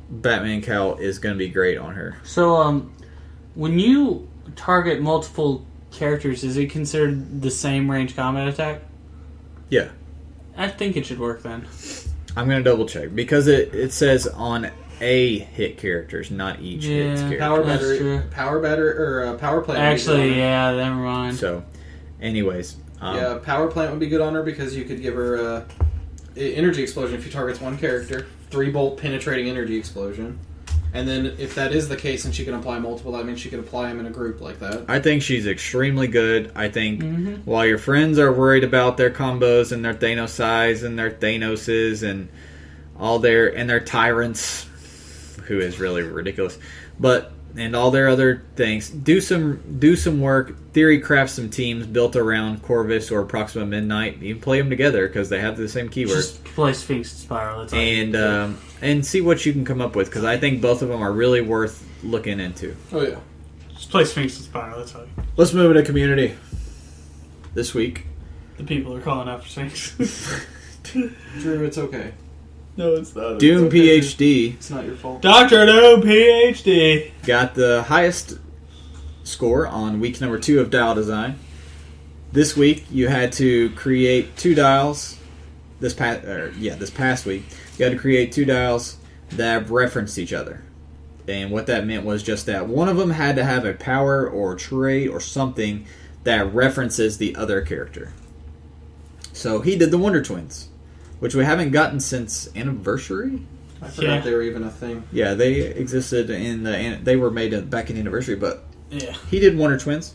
Batman Cowl is going to be great on her. So, when you target multiple characters, is it considered the same range combat attack? Yeah. I think it should work then. I'm going to double check because it says on a hit characters, not each hit character. Power plant. Actually, yeah, never mind. So, anyways, power plant would be good on her because you could give her energy explosion if you targets one character, 3-bolt penetrating energy explosion, and then if that is the case and she can apply multiple, that means she could apply them in a group like that. I think she's extremely good. I think while your friends are worried about their combos and their Thanos size and their Thanoses and all their tyrants, who is really ridiculous, and all their other things, do some work, theory craft some teams built around Corvus or Proxima Midnight. You can play them together because they have the same keywords. Just play Sphinx and Spiral. That's and see what you can come up with because I think both of them are really worth looking into. Oh yeah, just play Sphinx and Spiral. That's all. Let's move into community this week. The people are calling out for Sphinx. Drew, it's okay. No, it's not. Doom it's okay, PhD. It's not your fault. Dr. Doom PhD got the highest score on week number 2 of dial design. This week you had to create 2 dials. This past week you had to create 2 dials that referenced each other. And what that meant was just that one of them had to have a power or trait or something that references the other character. So he did the Wonder Twins, which we haven't gotten since Anniversary. I forgot they were even a thing. Yeah, they existed they were made back in Anniversary, but yeah, he did Wonder Twins.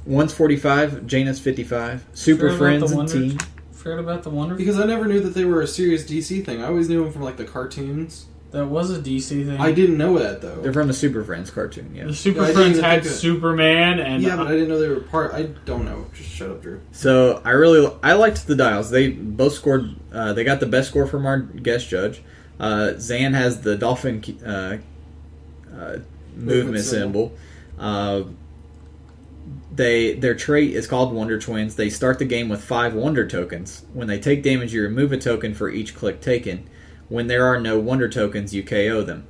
One's 45, Jaina's 55. Super Friends and Team. Forgot about the Wonder. Because I never knew that they were a serious DC thing. I always knew them from like the cartoons. That was a DC thing. I didn't know that though. They're from the Super Friends cartoon. Yeah. The Super Friends had Superman and but I didn't know they were part. I don't know. Just shut up, Drew. So I liked the dials. They both scored. They got the best score from our guest judge. Zan has the dolphin movement symbol. Their trait is called Wonder Twins. They start the game with 5 Wonder tokens. When they take damage, you remove a token for each click taken. When there are no Wonder tokens, you KO them.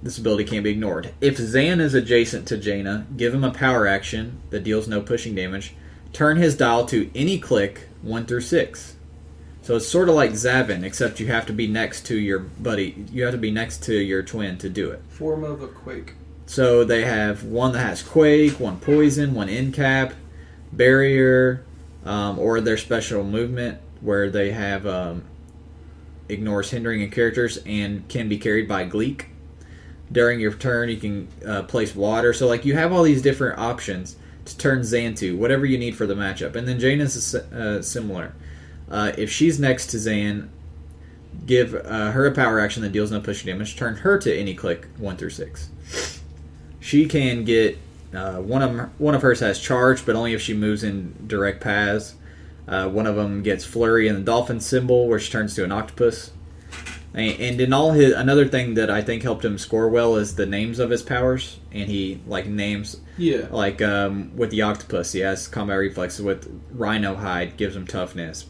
This ability can't be ignored. If Zan is adjacent to Jaina, give him a power action that deals no pushing damage. Turn his dial to any click 1 through 6. So it's sort of like Zavin, except you have to be next to your buddy. You have to be next to your twin to do it. Form of a quake. So they have one that has Quake, one Poison, one Incap, Barrier, or their special movement where they have ignores hindering characters and can be carried by Gleek. During your turn, you can place water. So like you have all these different options to turn Zan to, whatever you need for the matchup. And then Jaina's similar. If she's next to Zan, give her a power action that deals no pushing damage. Turn her to any click 1 through 6. She can get one of hers has charge, but only if she moves in direct paths. One of them gets flurry and the dolphin symbol, where she turns to an octopus. And in all his, another thing that I think helped him score well is the names of his powers, and he names with the octopus he has combat reflexes. With rhino hide gives him toughness.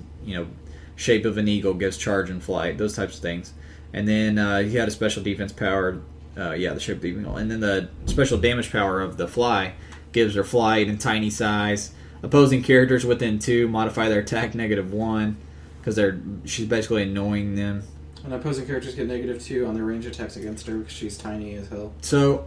Shape of an eagle gives charge and flight. Those types of things. And then he had a special defense power. The shape of the eagle. And then the special damage power of the fly gives her flight and tiny size. Opposing characters within 2 modify their attack -1. because she's basically annoying them. And opposing characters get -2 on their range attacks against her because she's tiny as hell. So,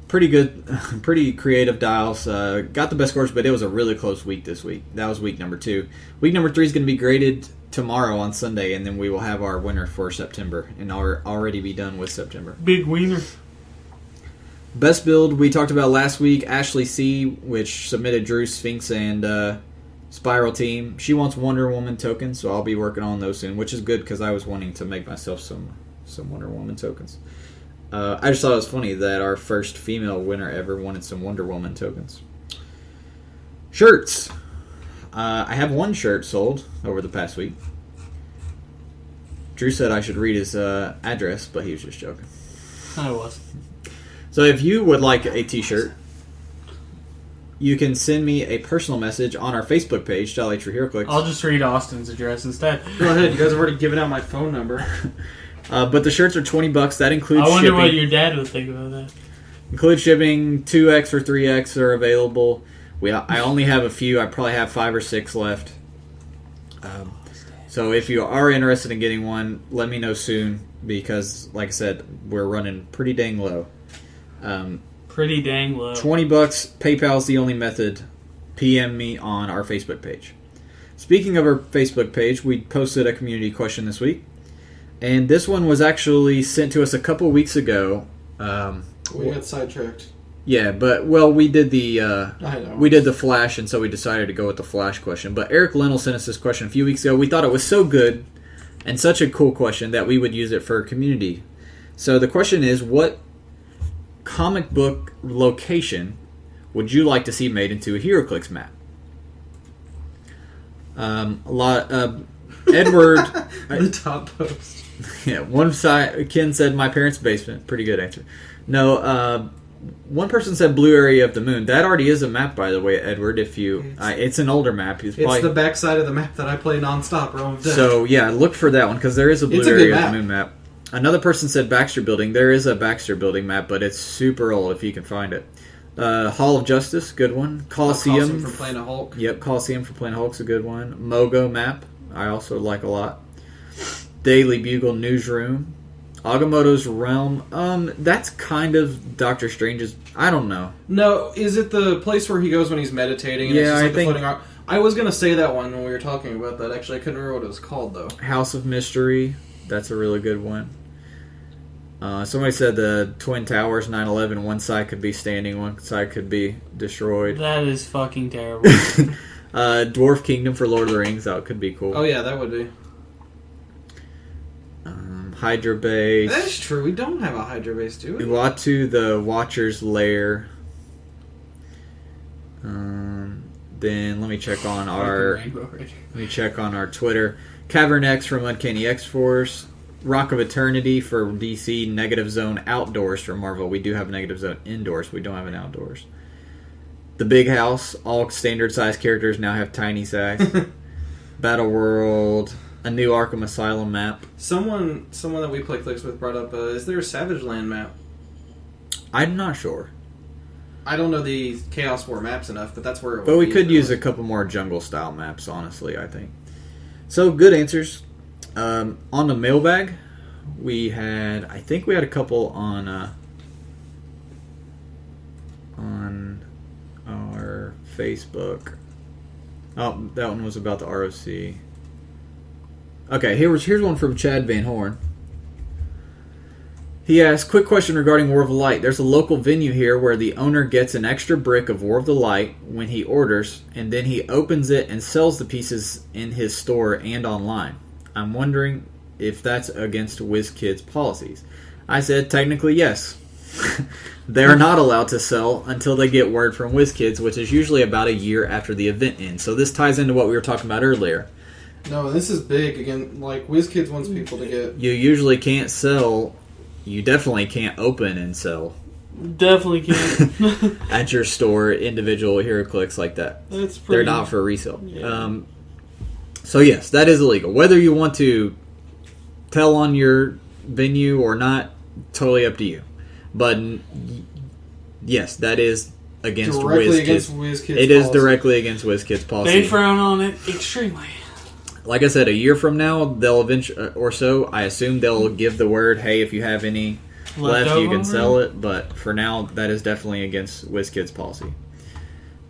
pretty good, pretty creative dials. Got the best scores, but it was a really close week this week. That was week number 2. Week number 3 is going to be graded tomorrow on Sunday, and then we will have our winner for September, and already be done with September. Big wiener. Best build we talked about last week, Ashley C., which submitted Drew, Sphinx, and Spiral Team. She wants Wonder Woman tokens, so I'll be working on those soon, which is good because I was wanting to make myself some Wonder Woman tokens. I just thought it was funny that our first female winner ever wanted some Wonder Woman tokens. Shirts. I have one shirt sold over the past week. Drew said I should read his address, but he was just joking. I was. So if you would like a t-shirt, you can send me a personal message on our Facebook page, Dolly Tree Heroclix. I'll just read Austin's address instead. Go ahead, you guys have already given out my phone number. But the shirts are $20. That includes I wonder shipping. what your dad would think about that. Includes shipping. 2X or 3X are available. I only have a few. I probably have 5 or 6 left. So if you are interested in getting one, let me know soon because, like I said, we're running pretty dang low. Pretty dang low. $20. PayPal is the only method. PM me on our Facebook page. Speaking of our Facebook page, we posted a community question this week. And this one was actually sent to us a couple weeks ago. We got sidetracked. Yeah, but we did the I know. we did the Flash, and so we decided to go with the Flash question. But Eric Linnell sent us this question a few weeks ago. We thought it was so good and such a cool question that we would use it for community. So the question is, what comic book location would you like to see made into a Heroclix map? Edward. The top post. Yeah, one side. Ken said my parents' basement. Pretty good answer. No, one person said blue area of the moon. That already is a map, by the way, Edward. If you, it's an older map. It's the backside of the map that I play nonstop. Realm of Death. So yeah, look for that one because there is a blue area of the moon map. Another person said Baxter Building. There is a Baxter Building map, but it's super old if you can find it. Hall of Justice, good one. Coliseum for playing a Hulk. Yep, Coliseum for playing Hulk's a good one. Mogo map, I also like a lot. Daily Bugle Newsroom. Agamotto's Realm. That's kind of Doctor Strange's. I don't know. No, is it the place where he goes when he's meditating? And Yeah, it's just I like think. the floating rock? I was gonna say that one when we were talking about that. Actually, I couldn't remember what it was called though. House of Mystery. That's a really good one. Somebody said the Twin Towers 9/11. One side could be standing, one side could be destroyed. That is fucking terrible. Dwarf Kingdom for Lord of the Rings. That could be cool. Oh yeah, that would be. Hydra Base. That's true. We don't have a Hydra base, do we? Uatu, the Watcher's Lair. Then let me check on our Twitter. Cavern X from Uncanny X-Force. Rock of Eternity for DC. Negative Zone Outdoors for Marvel. We do have Negative Zone Indoors. We don't have an Outdoors. The Big House. All standard size characters now have tiny size. Battle World. A new Arkham Asylum map. Someone that we play Clicks with brought up, is there a Savage Land map? I'm not sure. I don't know the Chaos War maps enough, but that's where it would But we be, could really. use a couple more jungle-style maps, honestly, I think. So, good answers. On the mailbag, I think we had a couple on our Facebook. Oh, that one was about the ROC. Okay, here's one from Chad Van Horn. He asks, quick question regarding War of the Light. There's a local venue here where the owner gets an extra brick of War of the Light when he orders, and then he opens it and sells the pieces in his store and online. I'm wondering if that's against WizKids policies. I said, technically, yes. They're not allowed to sell until they get word from WizKids, which is usually about a year after the event ends. So this ties into what we were talking about earlier. No, this is big. Again, like, WizKids wants people to get... You usually can't sell... You definitely can't open and sell Definitely can't. at your store individual Heroclix like that. That's pretty... They're not for resale. Yeah. So yes, that is illegal. Whether you want to tell on your venue or not, totally up to you. But yes, that is against Directly WizKids. against WizKids It is policy. directly against WizKids policy. They frown on it extremely. like I said, a year from now, they'll eventually, or so, I assume they'll give the word, hey, if you have any left, you can sell it. But for now, that is definitely against WizKids policy.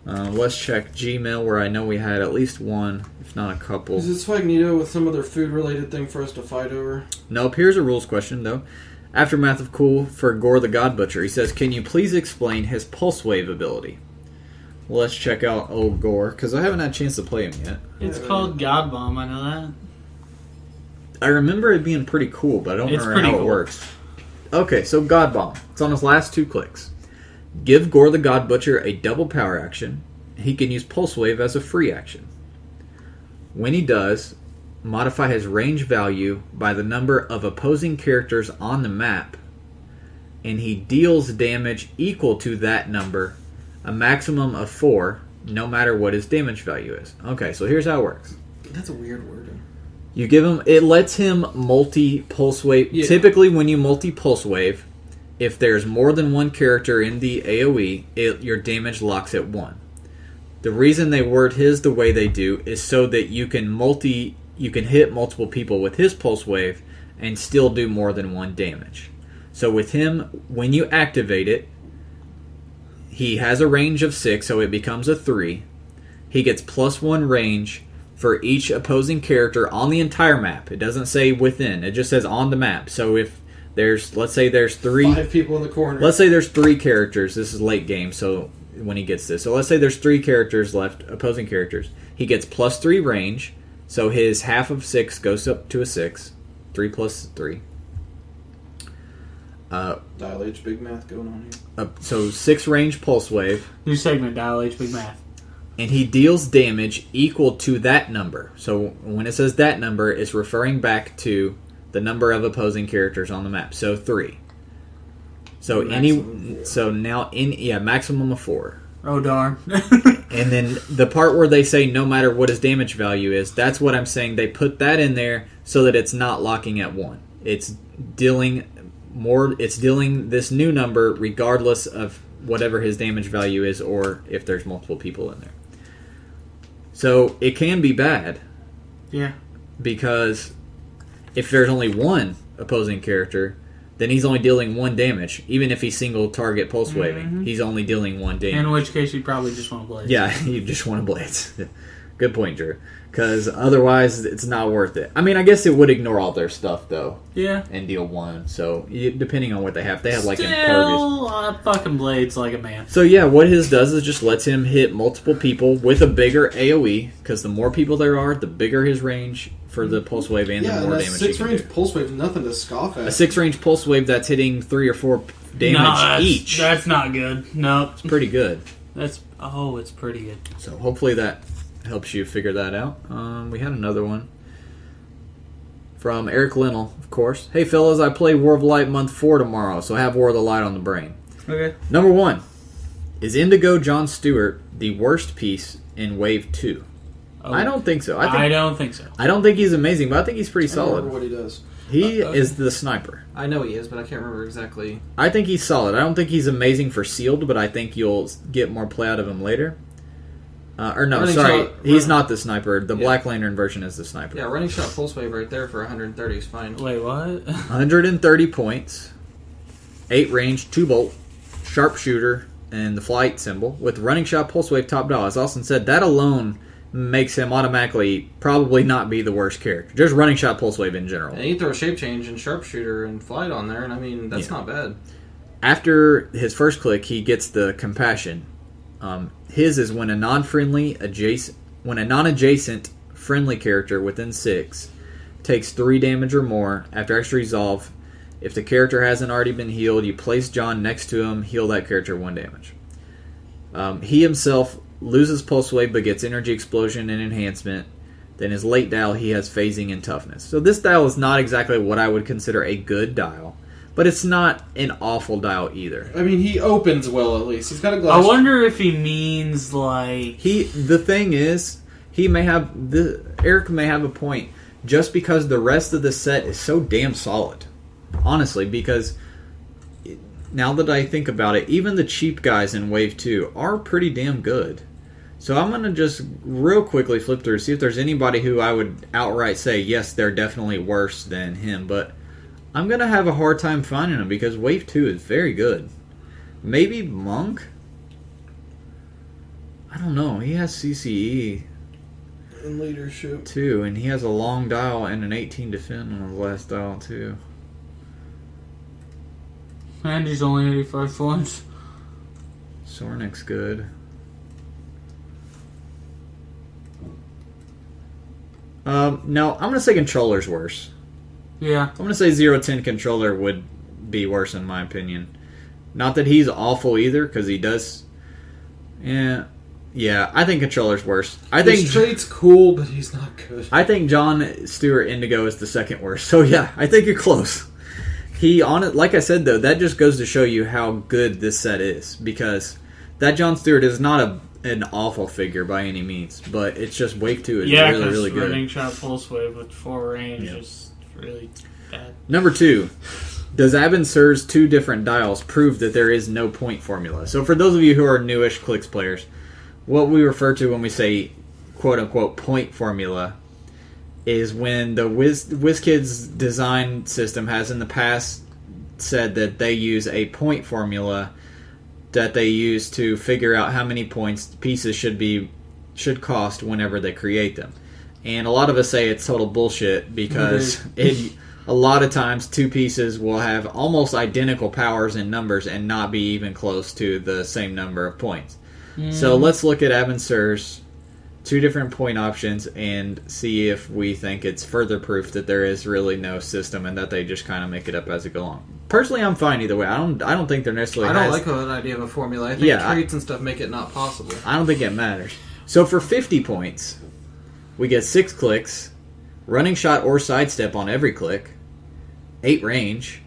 Let's check Gmail, where I know we had at least one, if not a couple. Is it Swagnito with some other food-related thing for us to fight over? Nope, here's a rules question, though. Aftermath of Cool for Gore the God Butcher. He says, can you please explain his Pulse Wave ability? Well, let's check out old Gore, because I haven't had a chance to play him yet. It's called God Bomb, I know that. I remember it being pretty cool, but I don't remember how cool. it works. Okay, so God Bomb. It's on his last 2 clicks. Give Gore the God Butcher a double power action. He can use Pulse Wave as a free action. When he does, modify his range value by the number of opposing characters on the map, and he deals damage equal to that number, a maximum of 4, no matter what his damage value is. Okay, so here's how it works. That's a weird wording. You give him, it lets him multi-pulse wave. Yeah. Typically, when you multi-pulse wave, if there's more than one character in the AoE, your damage locks at 1. The reason they word his the way they do is so that you can hit multiple people with his pulse wave and still do more than 1 damage. So with him, when you activate it, he has a range of 6, so it becomes a 3. He gets +1 range for each opposing character on the entire map. It doesn't say within. It just says on the map. So if let's say there's 3... 5 people in the corner. Let's say there's 3 characters. This is late game, so when he gets this. So let's say there's 3 characters left, opposing characters. He gets +3 range, so his half of 6 goes up to a 6. 3 plus 3. Dial H big math going on here. So 6 range pulse wave. New segment, Dial H Big Math. And he deals damage equal to that number. So when it says that number, it's referring back to the number of opposing characters on the map. So 3. So maximum of 4. Oh darn. And then the part where they say no matter what his damage value is, that's what I'm saying. They put that in there so that it's not locking at 1. It's dealing this new number regardless of whatever his damage value is or if there's multiple people in there. So it can be bad. Yeah. Because if there's only 1 opposing character, then he's only dealing 1 damage. Even if he's single target pulse waving, he's only dealing 1 damage. In which case you probably just want to blaze. Yeah, you just want to blaze. Good point, Drew. Because otherwise, it's not worth it. I mean, I guess it would ignore all their stuff, though. Yeah. And deal 1. So, depending on what they have. They have, like, impervious. Still, fucking blades like a man. So, yeah, what his does is just lets him hit multiple people with a bigger AoE. Because the more people there are, the bigger his range for the pulse wave and the more damage he can 6 range do. pulse wave is nothing to scoff at. A 6 range pulse wave that's hitting 3 or 4 damage each. That's not good. No. It's pretty good. It's pretty good. So hopefully that helps you figure that out. We had another one from Eric Linnell, of course. Hey fellas, I play War of the Light month 4 tomorrow, so I have War of the Light on the brain. Okay. Number 1. Is Indigo John Stewart the worst piece in Wave 2? Oh, I don't think so. I don't think so. I don't think he's amazing, but I think he's pretty I don't solid. remember what he does. He is the sniper. I know he is, but I can't remember exactly. I think he's solid. I don't think he's amazing for sealed, but I think you'll get more play out of him later. He's not the sniper. The Black Lantern version is the sniper. Yeah, running shot pulse wave right there for 130 is fine. Wait, what? 130 points, 8 range, 2 bolt, sharpshooter, and the flight symbol with running shot pulse wave top dial. As Austin said, that alone makes him automatically probably not be the worst character. Just running shot pulse wave in general. And he throw a shape change and sharpshooter and flight on there, and I mean that's not bad. After his first click, he gets the compassion. His is when a non-adjacent friendly character within 6 takes 3 damage or more after extra resolve. If the character hasn't already been healed, you place John next to him, heal that character 1 damage. He himself loses pulse wave but gets energy explosion and enhancement. Then his late dial, he has phasing and toughness. So this dial is not exactly what I would consider a good dial. But it's not an awful dial either. I mean, he opens well at least. He's got a glass. I wonder if he means like the thing is, Eric may have a point just because the rest of the set is so damn solid. Honestly, because now that I think about it, even the cheap guys in Wave 2 are pretty damn good. So I'm going to just real quickly flip through, see if there's anybody who I would outright say, yes, they're definitely worse than him. But I'm going to have a hard time finding them because Wave 2 is very good. Maybe Monk? I don't know. He has CCE. And leadership. Too, and he has a long dial and an 18 defend on his last dial, too. And he's only 85 points. Sornik's good. No, I'm going to say controller's worse. Yeah. I'm going to say 0-10 controller would be worse in my opinion. Not that he's awful either, because he does... Yeah, I think controller's worse. His trait's cool, but he's not good. I think John Stewart Indigo is the second worst. So yeah, I think you're close. Like I said though, that just goes to show you how good this set is, because that John Stewart is not an awful figure by any means, but it's just Wave 2 is really, really good. Running shot pulse wave with 4 range is really bad. Number 2. Does Abinsur's 2 different dials prove that there is no point formula? So for those of you who are newish Clicks players, what we refer to when we say quote-unquote point formula is when the WizKids design system has in the past said that they use a point formula that they use to figure out how many points pieces should cost whenever they create them. And a lot of us say it's total bullshit because a lot of times 2 pieces will have almost identical powers and numbers and not be even close to the same number of points. So let's look at Abinsur's 2 different point options and see if we think it's further proof that there is really no system and that they just kind of make it up as it goes along. Personally, I'm fine either way. I don't think they're necessarily... I don't like that idea of a formula. I think traits and stuff make it not possible. I don't think it matters. So for 50 points, we get 6 clicks, running shot or sidestep on every click, 8 range,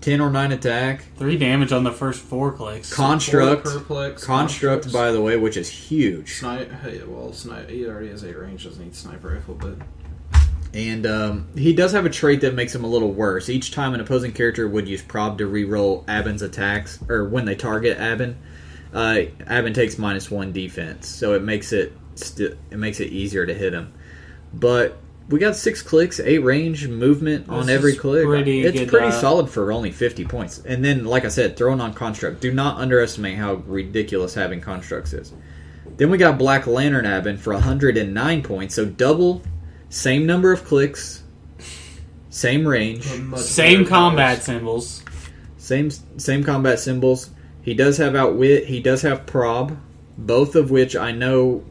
10 or 9 attack, 3 damage on the first 4 clicks. Construct, 4 per click, Construct, by the way, which is huge. Snipe. He already has 8 range. Doesn't need sniper rifle, but. And he does have a trait that makes him a little worse. Each time an opposing character would use prob to reroll Abin's attacks, or when they target Abin, Abin takes -1 defense, so it makes it easier to hit him. But we got 6 clicks, 8 range, movement on every click. It's pretty solid for only 50 points. And then, like I said, throwing on Construct. Do not underestimate how ridiculous having Constructs is. Then we got Black Lantern Abin for 109 points, so double, same number of clicks, same range, same combat symbols. Same combat symbols. He does have Outwit, he does have Prob, both of which I know...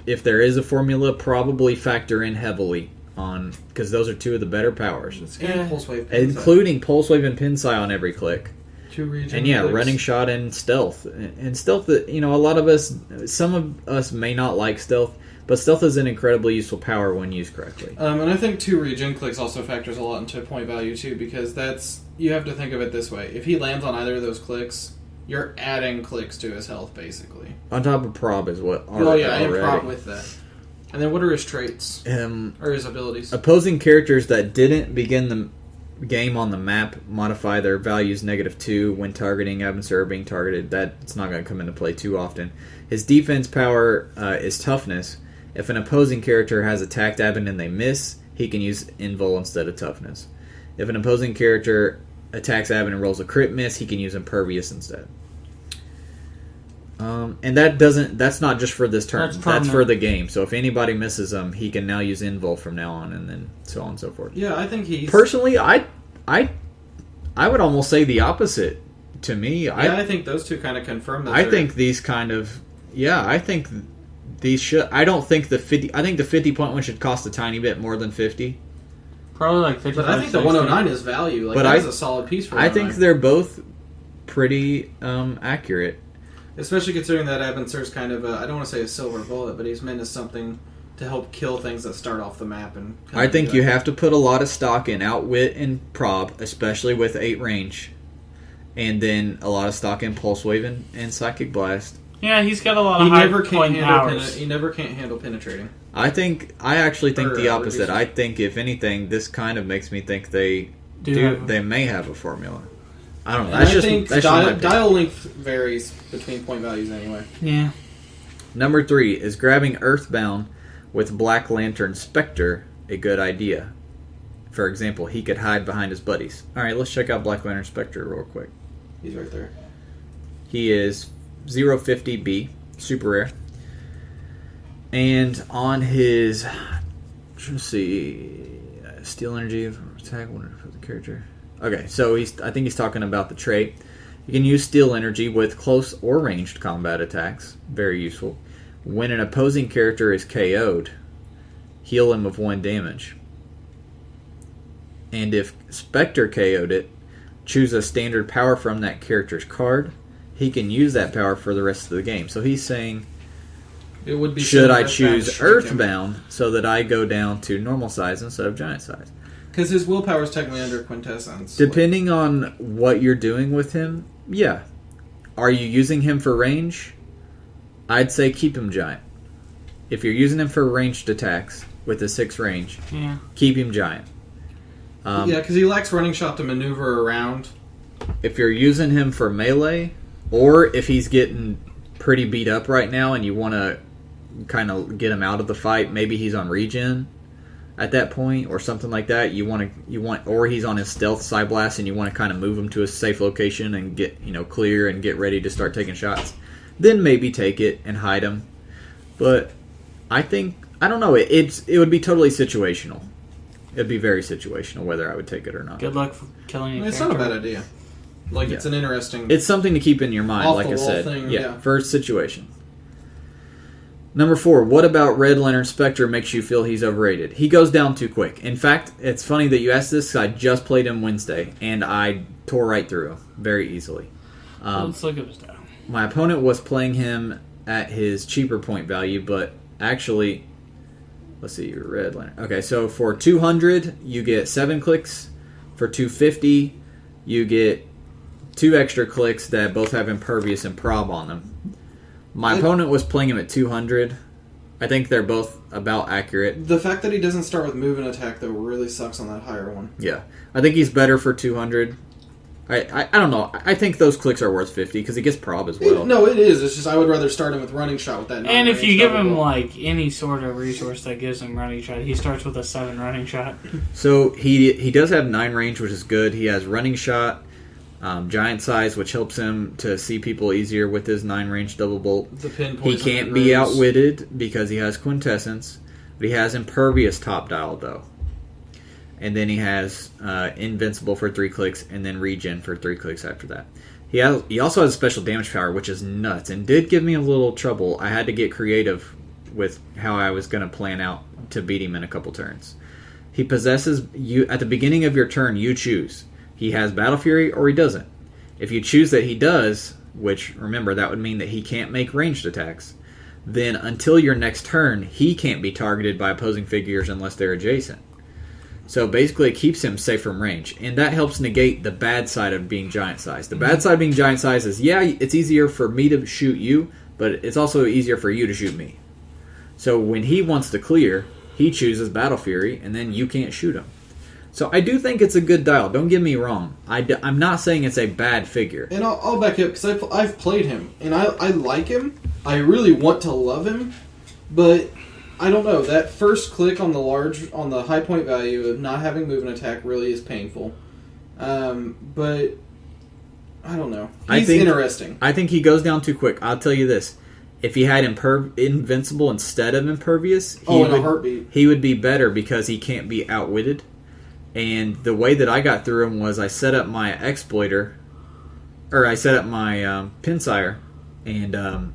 if there is a formula, probably factor in heavily on, because those are 2 of the better powers. Pulse wave, including Pulse Wave and Pinsai on every click. 2 regions. And yeah, running shot and stealth. And stealth, a lot of us, some of us may not like stealth, but stealth is an incredibly useful power when used correctly. And I think 2 regen clicks also factors a lot into point value too, because you have to think of it this way. If he lands on either of those clicks, you're adding clicks to his health, basically. On top of prob is what. And prob with that. And then what are his traits? Or his abilities? Opposing characters that didn't begin the game on the map modify their values -2 when targeting Abinsur or being targeted. That's not going to come into play too often. His defense power is toughness. If an opposing character has attacked Abin and they miss, he can use Invul instead of toughness. If an opposing character attacks Abin and rolls a crit miss, he can use Impervious instead. And that's not just for this turn. That's for the game. So if anybody misses him, he can now use Invul from now on, and then so on and so forth. Yeah, I think he's... Personally, I would almost say the opposite to me. Yeah, I think those 2 kind of confirm that. I think these kind of... Yeah, I think these should... I don't think the 50... I think the 50-point one should cost a tiny bit more than 50. Probably like 50. But I think the 109 is value. Like, that's a solid piece for 109. I think they're both pretty accurate. Especially considering that Abinsur's kind of I don't want to say a silver bullet, but he's meant as something to help kill things that start off the map. And I think you have to put a lot of stock in Outwit and Prob, especially with 8 range. And then a lot of stock in Pulse Wave and Psychic Blast. Yeah, he's got a lot of high point powers. He never can't handle penetrating. I actually think the opposite. I think, if anything, this kind of makes me think they may have a formula. I don't know. I think dial length varies between point values anyway. Yeah. Number 3, is grabbing Earthbound with Black Lantern Spectre a good idea? For example, he could hide behind his buddies. Alright, let's check out Black Lantern Spectre real quick. He's right there. He is 050B, super rare. And on his, let's see, Steel Energy attack, wonder for the character. Okay, so I think he's talking about the trait. You can use Steel Energy with close or ranged combat attacks. Very useful. When an opposing character is KO'd, heal him of 1 damage. And if Spectre KO'd it, choose a standard power from that character's card. He can use that power for the rest of the game. So he's saying, it would be should I choose Earthbound so that I go down to normal size instead of giant size? Because his willpower is technically under quintessence. Depending on what you're doing with him, yeah. Are you using him for range? I'd say keep him giant. If you're using him for ranged attacks with a 6 range, keep him giant. Yeah, because he lacks running shot to maneuver around. If you're using him for melee, or if he's getting pretty beat up right now and you want to kind of get him out of the fight, maybe he's on regen at that point or something like that. Or he's on his stealth side blast and you want to kind of move him to a safe location and get clear and get ready to start taking shots. Then maybe take it and hide him. But I don't know. It would be totally situational. It'd be very situational whether I would take it or not. Good luck killing It's not a bad idea. It's an interesting... It's something to keep in your mind, like I said. Thing, for situation. Number 4, what about Red Lantern Spectre makes you feel he's overrated? He goes down too quick. In fact, it's funny that you asked this, 'cause I just played him Wednesday, and I tore right through him very easily. Let's look at his down. My opponent was playing him at his cheaper point value, but actually... Let's see, your Red Lantern. Okay, so for 200, you get 7 clicks. For 250, you get 2 extra clicks that both have Impervious and Prob on them. My opponent was playing him at 200. I think they're both about accurate. The fact that he doesn't start with move and attack, though, really sucks on that higher one. Yeah. I think he's better for 200. I don't know. I think those clicks are worth 50 because he gets Prob as well. No, it is. It's just I would rather start him with running shot with that. And if you give him any sort of resource that gives him running shot, he starts with a 7 running shot. So he does have 9 range, which is good. He has running shot, giant size, which helps him to see people easier with his 9 range double bolt. He can't be outwitted because he has quintessence, but he has impervious top dial though. And then he has invincible for 3 clicks, and then regen for 3 clicks after that. He also has special damage power, which is nuts, and did give me a little trouble. I had to get creative with how I was going to plan out to beat him in a couple turns. He possesses you at the beginning of your turn. You choose. He has Battle Fury or he doesn't. If you choose that he does, which remember that would mean that he can't make ranged attacks, then until your next turn, he can't be targeted by opposing figures unless they're adjacent. So basically it keeps him safe from range. And that helps negate the bad side of being giant size. The bad side of being giant size is, it's easier for me to shoot you, but it's also easier for you to shoot me. So when he wants to clear, he chooses Battle Fury, and then you can't shoot him. So I do think it's a good dial. Don't get me wrong. I'm not saying it's a bad figure. And I'll back up, because I've played him, and I like him. I really want to love him, but... I don't know. That first click on the high point value of not having move and attack really is painful. But I don't know. He's interesting. I think he goes down too quick. I'll tell you this: if he had invincible instead of impervious, in a heartbeat, he would be better because he can't be outwitted. And the way that I got through him was I set up my exploiter, or I set up my Pinsire, and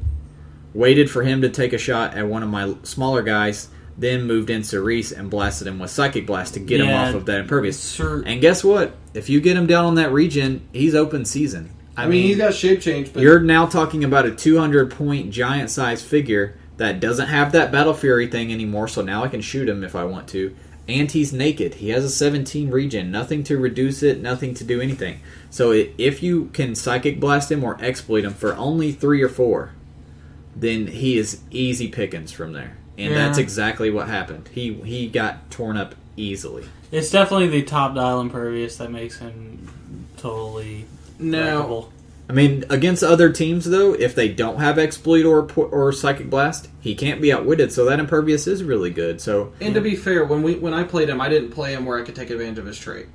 waited for him to take a shot at one of my smaller guys, then moved in Cerise and blasted him with Psychic Blast to get him off of that impervious. And guess what? If you get him down on that regen, he's open season. I mean, he's got shape change. But you're now talking about a 200-point giant-sized figure that doesn't have that Battle Fury thing anymore, so now I can shoot him if I want to. And he's naked. He has a 17 regen. Nothing to reduce it, nothing to do anything. So if you can Psychic Blast him or Exploit him for only 3 or 4... then he is easy pickings from there. And that's exactly what happened. He got torn up easily. It's definitely the top dial impervious that makes him totally wreckable. I mean, against other teams, though, if they don't have Exploit or Psychic Blast, he can't be outwitted, so that Impervious is really good. So, and to be fair, when I played him, I didn't play him where I could take advantage of his trait.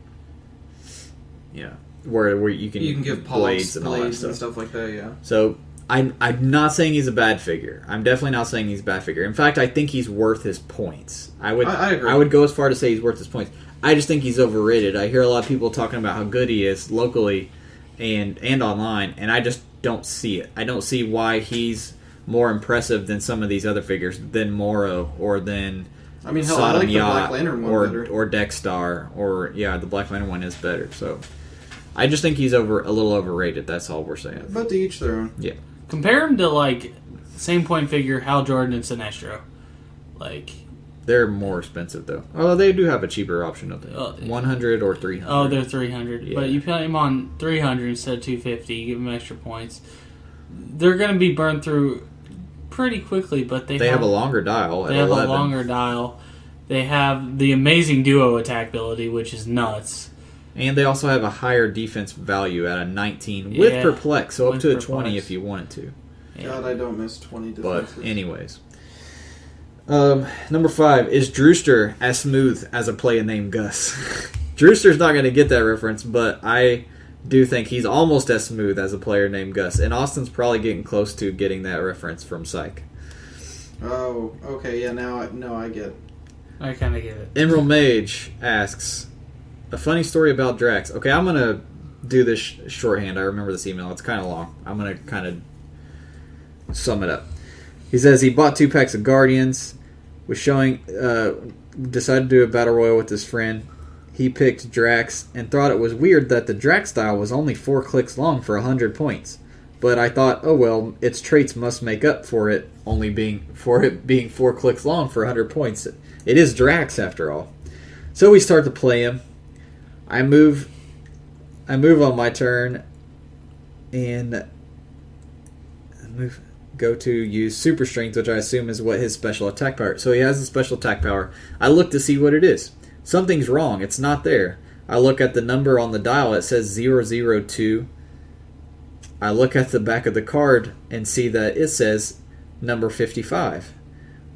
Yeah. Where you can give blades and all that stuff like that, yeah. So, I'm not saying he's a bad figure. I'm definitely not saying he's a bad figure. In fact, I think he's worth his points. I agree. I would go as far to say he's worth his points. I just think he's overrated. I hear a lot of people talking about how good he is locally and online, and I just don't see it. I don't see why he's more impressive than some of these other figures, than Moro or than I mean, hell, Sodom I like the Yacht Black Lantern one better. or Dexstar, or the Black Lantern one is better. So I just think he's a little overrated. That's all we're saying. But to each their own. Yeah. Compare him to like same point figure Hal Jordan and Sinestro. Like they're more expensive though. Oh, they do have a cheaper option of 100 or 300. Oh, they're 300. Yeah. But you put him on 300 instead of 250. You give him extra points. They're going to be burned through pretty quickly, but they have a longer dial. They have 11. A longer dial. They have the amazing duo attack ability, which is nuts. And they also have a higher defense value at a 19 with Perplex, so up to a 20 if you wanted to. Yeah. God, I don't miss 20 defenses. But anyways. Number 5 is Drewster as smooth as a playa named Gus. Drewster's not going to get that reference, but I do think he's almost as smooth as a player named Gus. And Austin's probably getting close to getting that reference from Psych. Oh, okay, yeah, I get it. I kind of get it. Emerald Mage asks, a funny story about Drax. Okay, I'm going to do this shorthand. I remember this email. It's kind of long. I'm going to kind of sum it up. He says he bought 2 packs of Guardians, decided to do a battle royal with his friend. He picked Drax and thought it was weird that the Drax style was only 4 clicks long for 100 points. But I thought, oh well, its traits must make up for it being 4 clicks long for 100 points. It is Drax after all. So we start to play him. I move on my turn and go to use Super Strength, which I assume is what his special attack power. So he has a special attack power. I look to see what it is. Something's wrong. It's not there. I look at the number on the dial. It says 002. I look at the back of the card and see that it says number 55,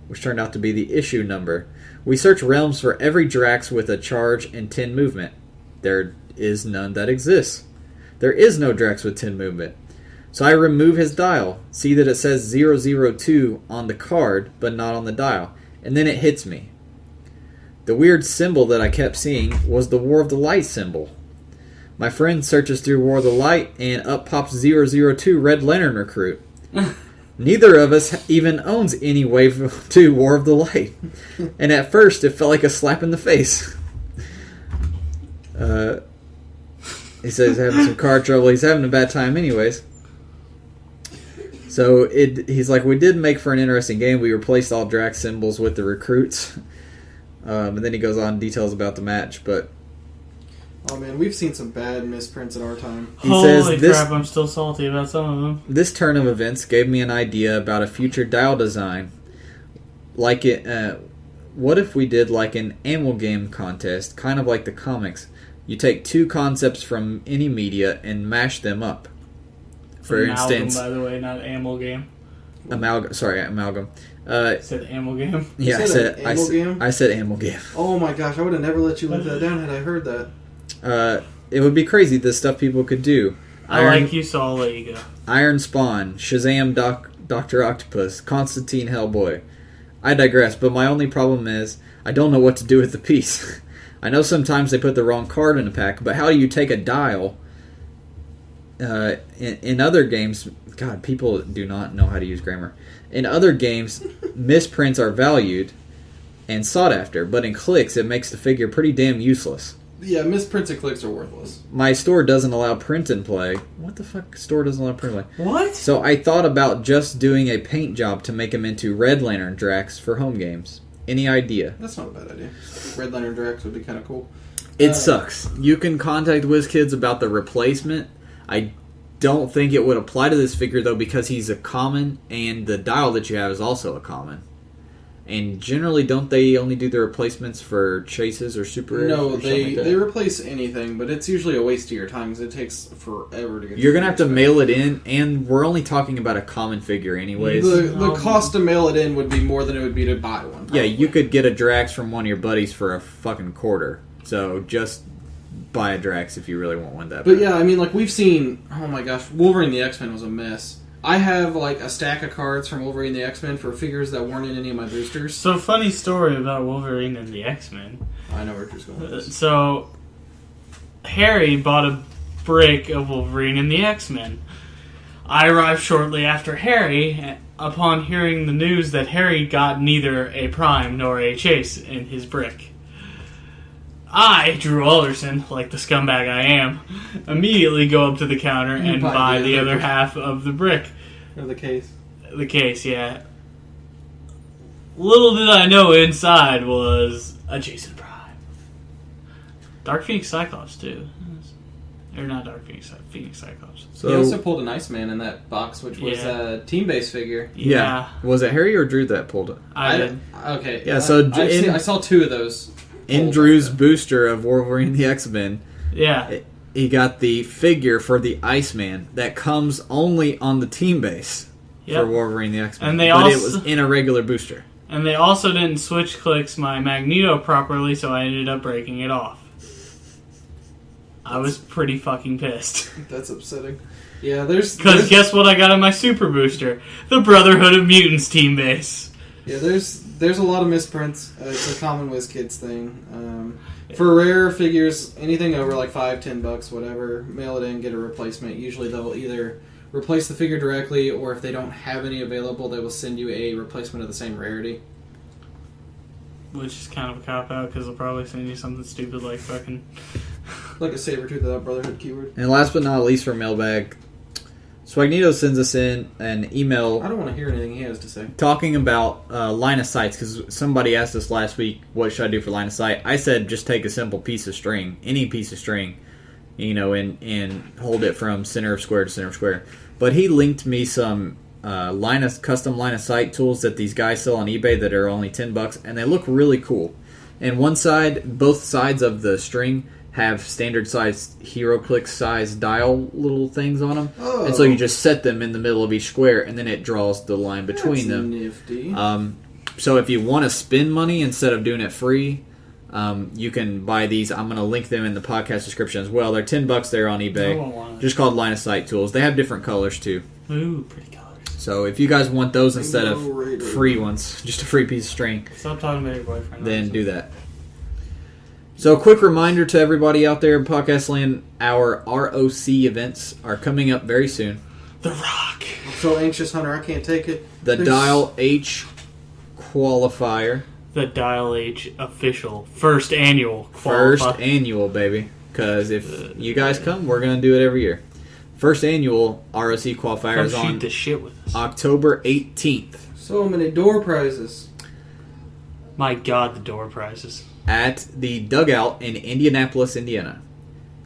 which turned out to be the issue number. We search realms for every Drax with a charge and 10 movement. There is none that exists. There is no Drax with 10 movement. So I remove his dial, see that it says 002 on the card, but not on the dial. And then it hits me. The weird symbol that I kept seeing was the War of the Light symbol. My friend searches through War of the Light, and up pops 002 Red Lantern Recruit. Neither of us even owns any Wave 2 War of the Light. And at first, it felt like a slap in the face. He says he's having some card trouble. He's having a bad time anyways. So he's like, we did make for an interesting game. We replaced all Drax symbols with the recruits. And then he goes on details about the match. But oh man, we've seen some bad misprints in our time. Holy crap, I'm still salty about some of them. This turn of events gave me an idea about a future dial design. What if we did like an amalgam contest, kind of like the comics? You take 2 concepts from any media and mash them up. For instance, by the way, not amalgam. Amalgam. Said amalgam. Yeah, I said amalgam. Oh my gosh, I would have never let you live that down had I heard that. It would be crazy the stuff people could do. I like you, so I'll let you go. Iron Spawn, Shazam, Dr. Octopus, Constantine, Hellboy. I digress, but my only problem is I don't know what to do with the piece. I know sometimes they put the wrong card in a pack, but how do you take a dial? In other games, God, people do not know how to use grammar. In other games, misprints are valued and sought after, but in clicks, it makes the figure pretty damn useless. Yeah, misprints and clicks are worthless. My store doesn't allow print and play. What the fuck? Store doesn't allow print and play? What? So I thought about just doing a paint job to make him into Red Lantern Drax for home games. Any idea? That's not a bad idea. Red Lantern Drax would be kind of cool. It sucks. You can contact WizKids about the replacement. I don't think it would apply to this figure, though, because he's a common, and the dial that you have is also a common. And generally, don't they only do the replacements for chases or super rares? No, or something they like that? they replace anything, but it's usually a waste of your time because it takes forever to get. You're gonna have to mail it in, and we're only talking about a common figure, anyways. The cost to mail it in would be more than it would be to buy one. Yeah, probably. you could get a Drax from one of your buddies for a fucking quarter. So just buy a Drax if you really want one that But bad. yeah, I mean, like we've seen. Oh my gosh, Wolverine the X-Men was a mess. I have like a stack of cards from Wolverine the X-Men for figures that weren't in any of my boosters. So, funny story about Wolverine and the X-Men. I know where you're going with this. So, Harry bought a brick of Wolverine and the X-Men. I arrived shortly after Harry, upon hearing the news that Harry got neither a Prime nor a Chase in his brick. I, Drew Alderson, like the scumbag I am, immediately go up to the counter and buy the other half of the brick. Or the case. The case, yeah. Little did I know inside was a Jason Prime. Dark Phoenix Cyclops, too. Or not Dark Phoenix, Phoenix Cyclops. So, He also pulled an Iceman in that box, which was a team-based figure. yeah. Was it Harry or Drew that pulled it? I did. Okay. Yeah, so I saw two of those. In Drew's booster of Wolverine the X-Men, Yeah. he got the figure for the Iceman that comes only on the team base Yep. for Wolverine the X-Men. And they but it also- was in a regular booster. And they also didn't switch clicks my Magneto properly, so I ended up breaking it off. I was pretty fucking pissed. That's upsetting. Yeah, there's... Because guess what I got in my Super Booster? The Brotherhood of Mutants team base. Yeah, there's a lot of misprints. It's a common WizKids thing. For rare figures, anything over like $5-10, whatever, mail it in, get a replacement. Usually they'll either replace the figure directly, or if they don't have any available, they will send you a replacement of the same rarity. Which is kind of a cop-out, because they'll probably send you something stupid like fucking... Like a Sabretooth without Brotherhood keyword. And last but not least for mailbag, Swagnito sends us in an email I don't want to hear anything he has to say. talking about line of sights, because somebody asked us last week, what should I do for line of sight? I said just take a simple piece of string, any piece of string, and hold it from center of square to center of square. But he linked me some custom line of sight tools that these guys sell on eBay that are only $10, and they look really cool. And both sides of the string have standard size Heroclix size dial little things on them, and so you just set them in the middle of each square, and then it draws the line between them. Nifty. So if you want to spend money instead of doing it free, you can buy these. I'm going to link them in the podcast description as well. They're $10 there on I eBay, won't want it. just called line of sight tools. They have different colors too. Ooh, pretty colors. So if you guys want those instead of Rainbow Raider. free ones, just a free piece of string, Stop talking about your boyfriend. then do that. So a quick reminder to everybody out there in podcast land, our ROC events are coming up very soon. The Rock. I'm so anxious, Hunter. I can't take it. The Dial H qualifier. The Dial H official first annual First qualifier. annual, baby. Because if you guys come, we're going to do it every year. First annual ROC qualifier Come is shoot on the shit with us. October 18th So many door prizes. My God, the door prizes. at the Dugout in Indianapolis, Indiana.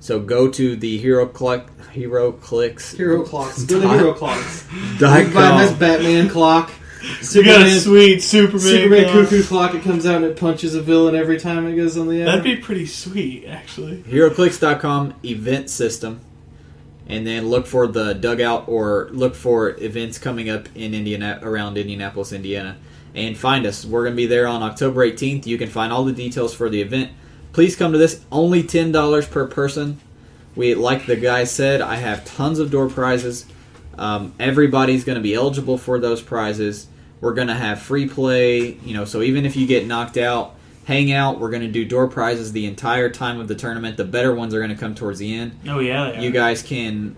So go to the Heroclix. Hero clocks. Go to Hero clocks. You .com. can buy a nice Batman clock. You got a sweet Superman clock. cuckoo clock. It comes out and it punches a villain every time it goes on the air. That'd be pretty sweet, actually. Heroclix.com event system. And then look for the Dugout or look for events coming up in around Indianapolis, Indiana. And find us. We're going to be there on October 18th. You can find all the details for the event. Please come to this. Only $10 per person. Like the guy said, I have tons of door prizes. Everybody's going to be eligible for those prizes. We're going to have free play. So even if you get knocked out, hang out. We're going to do door prizes the entire time of the tournament. The better ones are going to come towards the end. Oh, yeah, they are. You guys can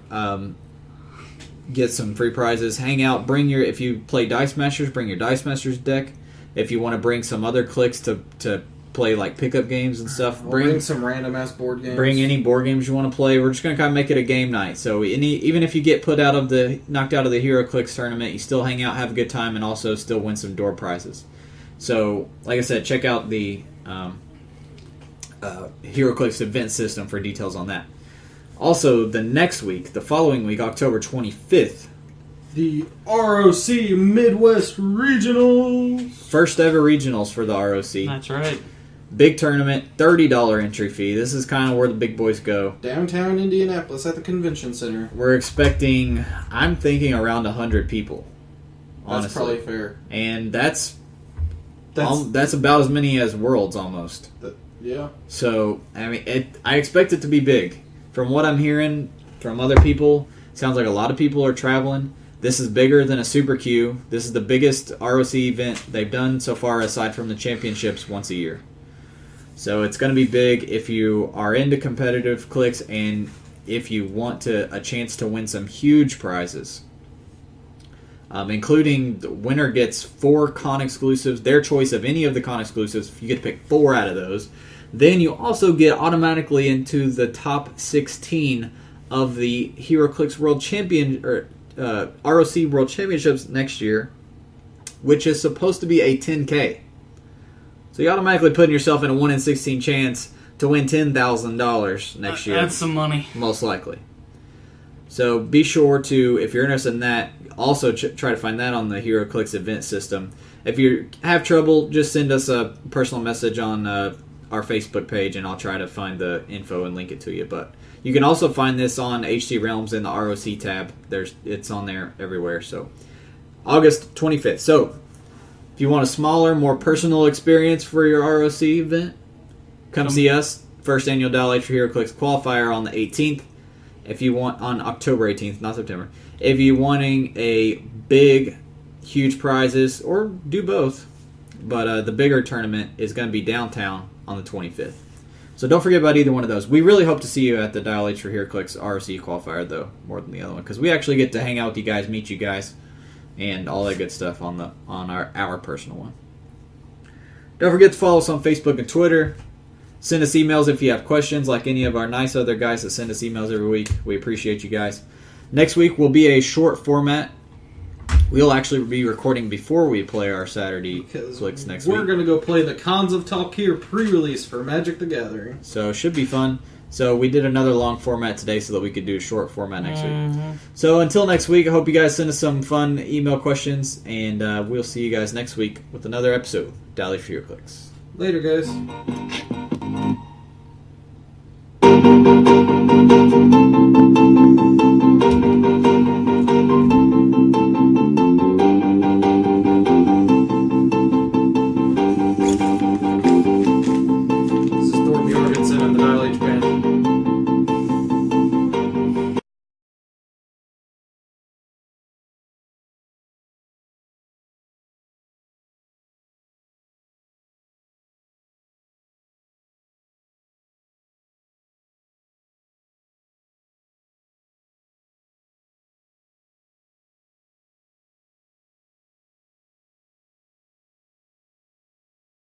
get some free prizes. Hang out. If you play Dice Masters, bring your Dice Masters deck. If you want to bring some other clicks to play like pickup games and stuff, bring some random ass board games. Bring any board games you want to play. We're just going to kind of make it a game night. So even if you get knocked out of the Heroclix tournament, you still hang out, have a good time, and also still win some door prizes. So, like I said, check out the Heroclix event system for details on that. Also, the following week, October 25th, the ROC Midwest Regionals. First ever regionals for the ROC. That's right. Big tournament, $30 entry fee. This is kind of where the big boys go. Downtown Indianapolis at the convention center. We're expecting, I'm thinking around 100 people. Honestly. That's probably fair. And that's about as many as Worlds almost. Yeah. So, I mean, I expect it to be big. From what I'm hearing from other people, sounds like a lot of people are traveling. This is bigger than a Super Q. This is the biggest ROC event they've done so far aside from the championships once a year. So it's going to be big if you are into competitive clicks and if you want a chance to win some huge prizes. Including the winner gets 4 con exclusives, their choice of any of the con exclusives. You get to pick 4 out of those. Then you also get automatically into the top 16 of the Heroclix World Champion or ROC World Championships next year, which is supposed to be a 10K. So you're automatically putting yourself in a 1 in 16 chance to win $10,000 next year. That's some money. Most likely. So be sure to, if you're interested in that, also try to find that on the Heroclix event system. If you have trouble, just send us a personal message on our Facebook page, and I'll try to find the info and link it to you. But you can also find this on HC Realms in the ROC tab. It's on there everywhere. So August 25th. So if you want a smaller, more personal experience for your ROC event, come see us. First annual Dial H for Heroclix qualifier on the 18th. If you want, on October 18th, not September. If you're wanting a big, huge prizes, or do both, but the bigger tournament is going to be downtown on the 25th. So don't forget about either one of those. We really hope to see you at the Dial H for Heroclix ROC qualifier, though, more than the other one, because we actually get to hang out with you guys, meet you guys, and all that good stuff on our personal one. Don't forget to follow us on Facebook and Twitter. Send us emails if you have questions, like any of our nice other guys that send us emails every week. We appreciate you guys. Next week will be a short format. We'll actually be recording before we play our Saturday clicks next week. We're going to go play the Cons of Talkir pre-release for Magic the Gathering. So it should be fun. So we did another long format today so that we could do a short format next week. So until next week, I hope you guys send us some fun email questions, and we'll see you guys next week with another episode of Dial H for Heroclix. Later, guys.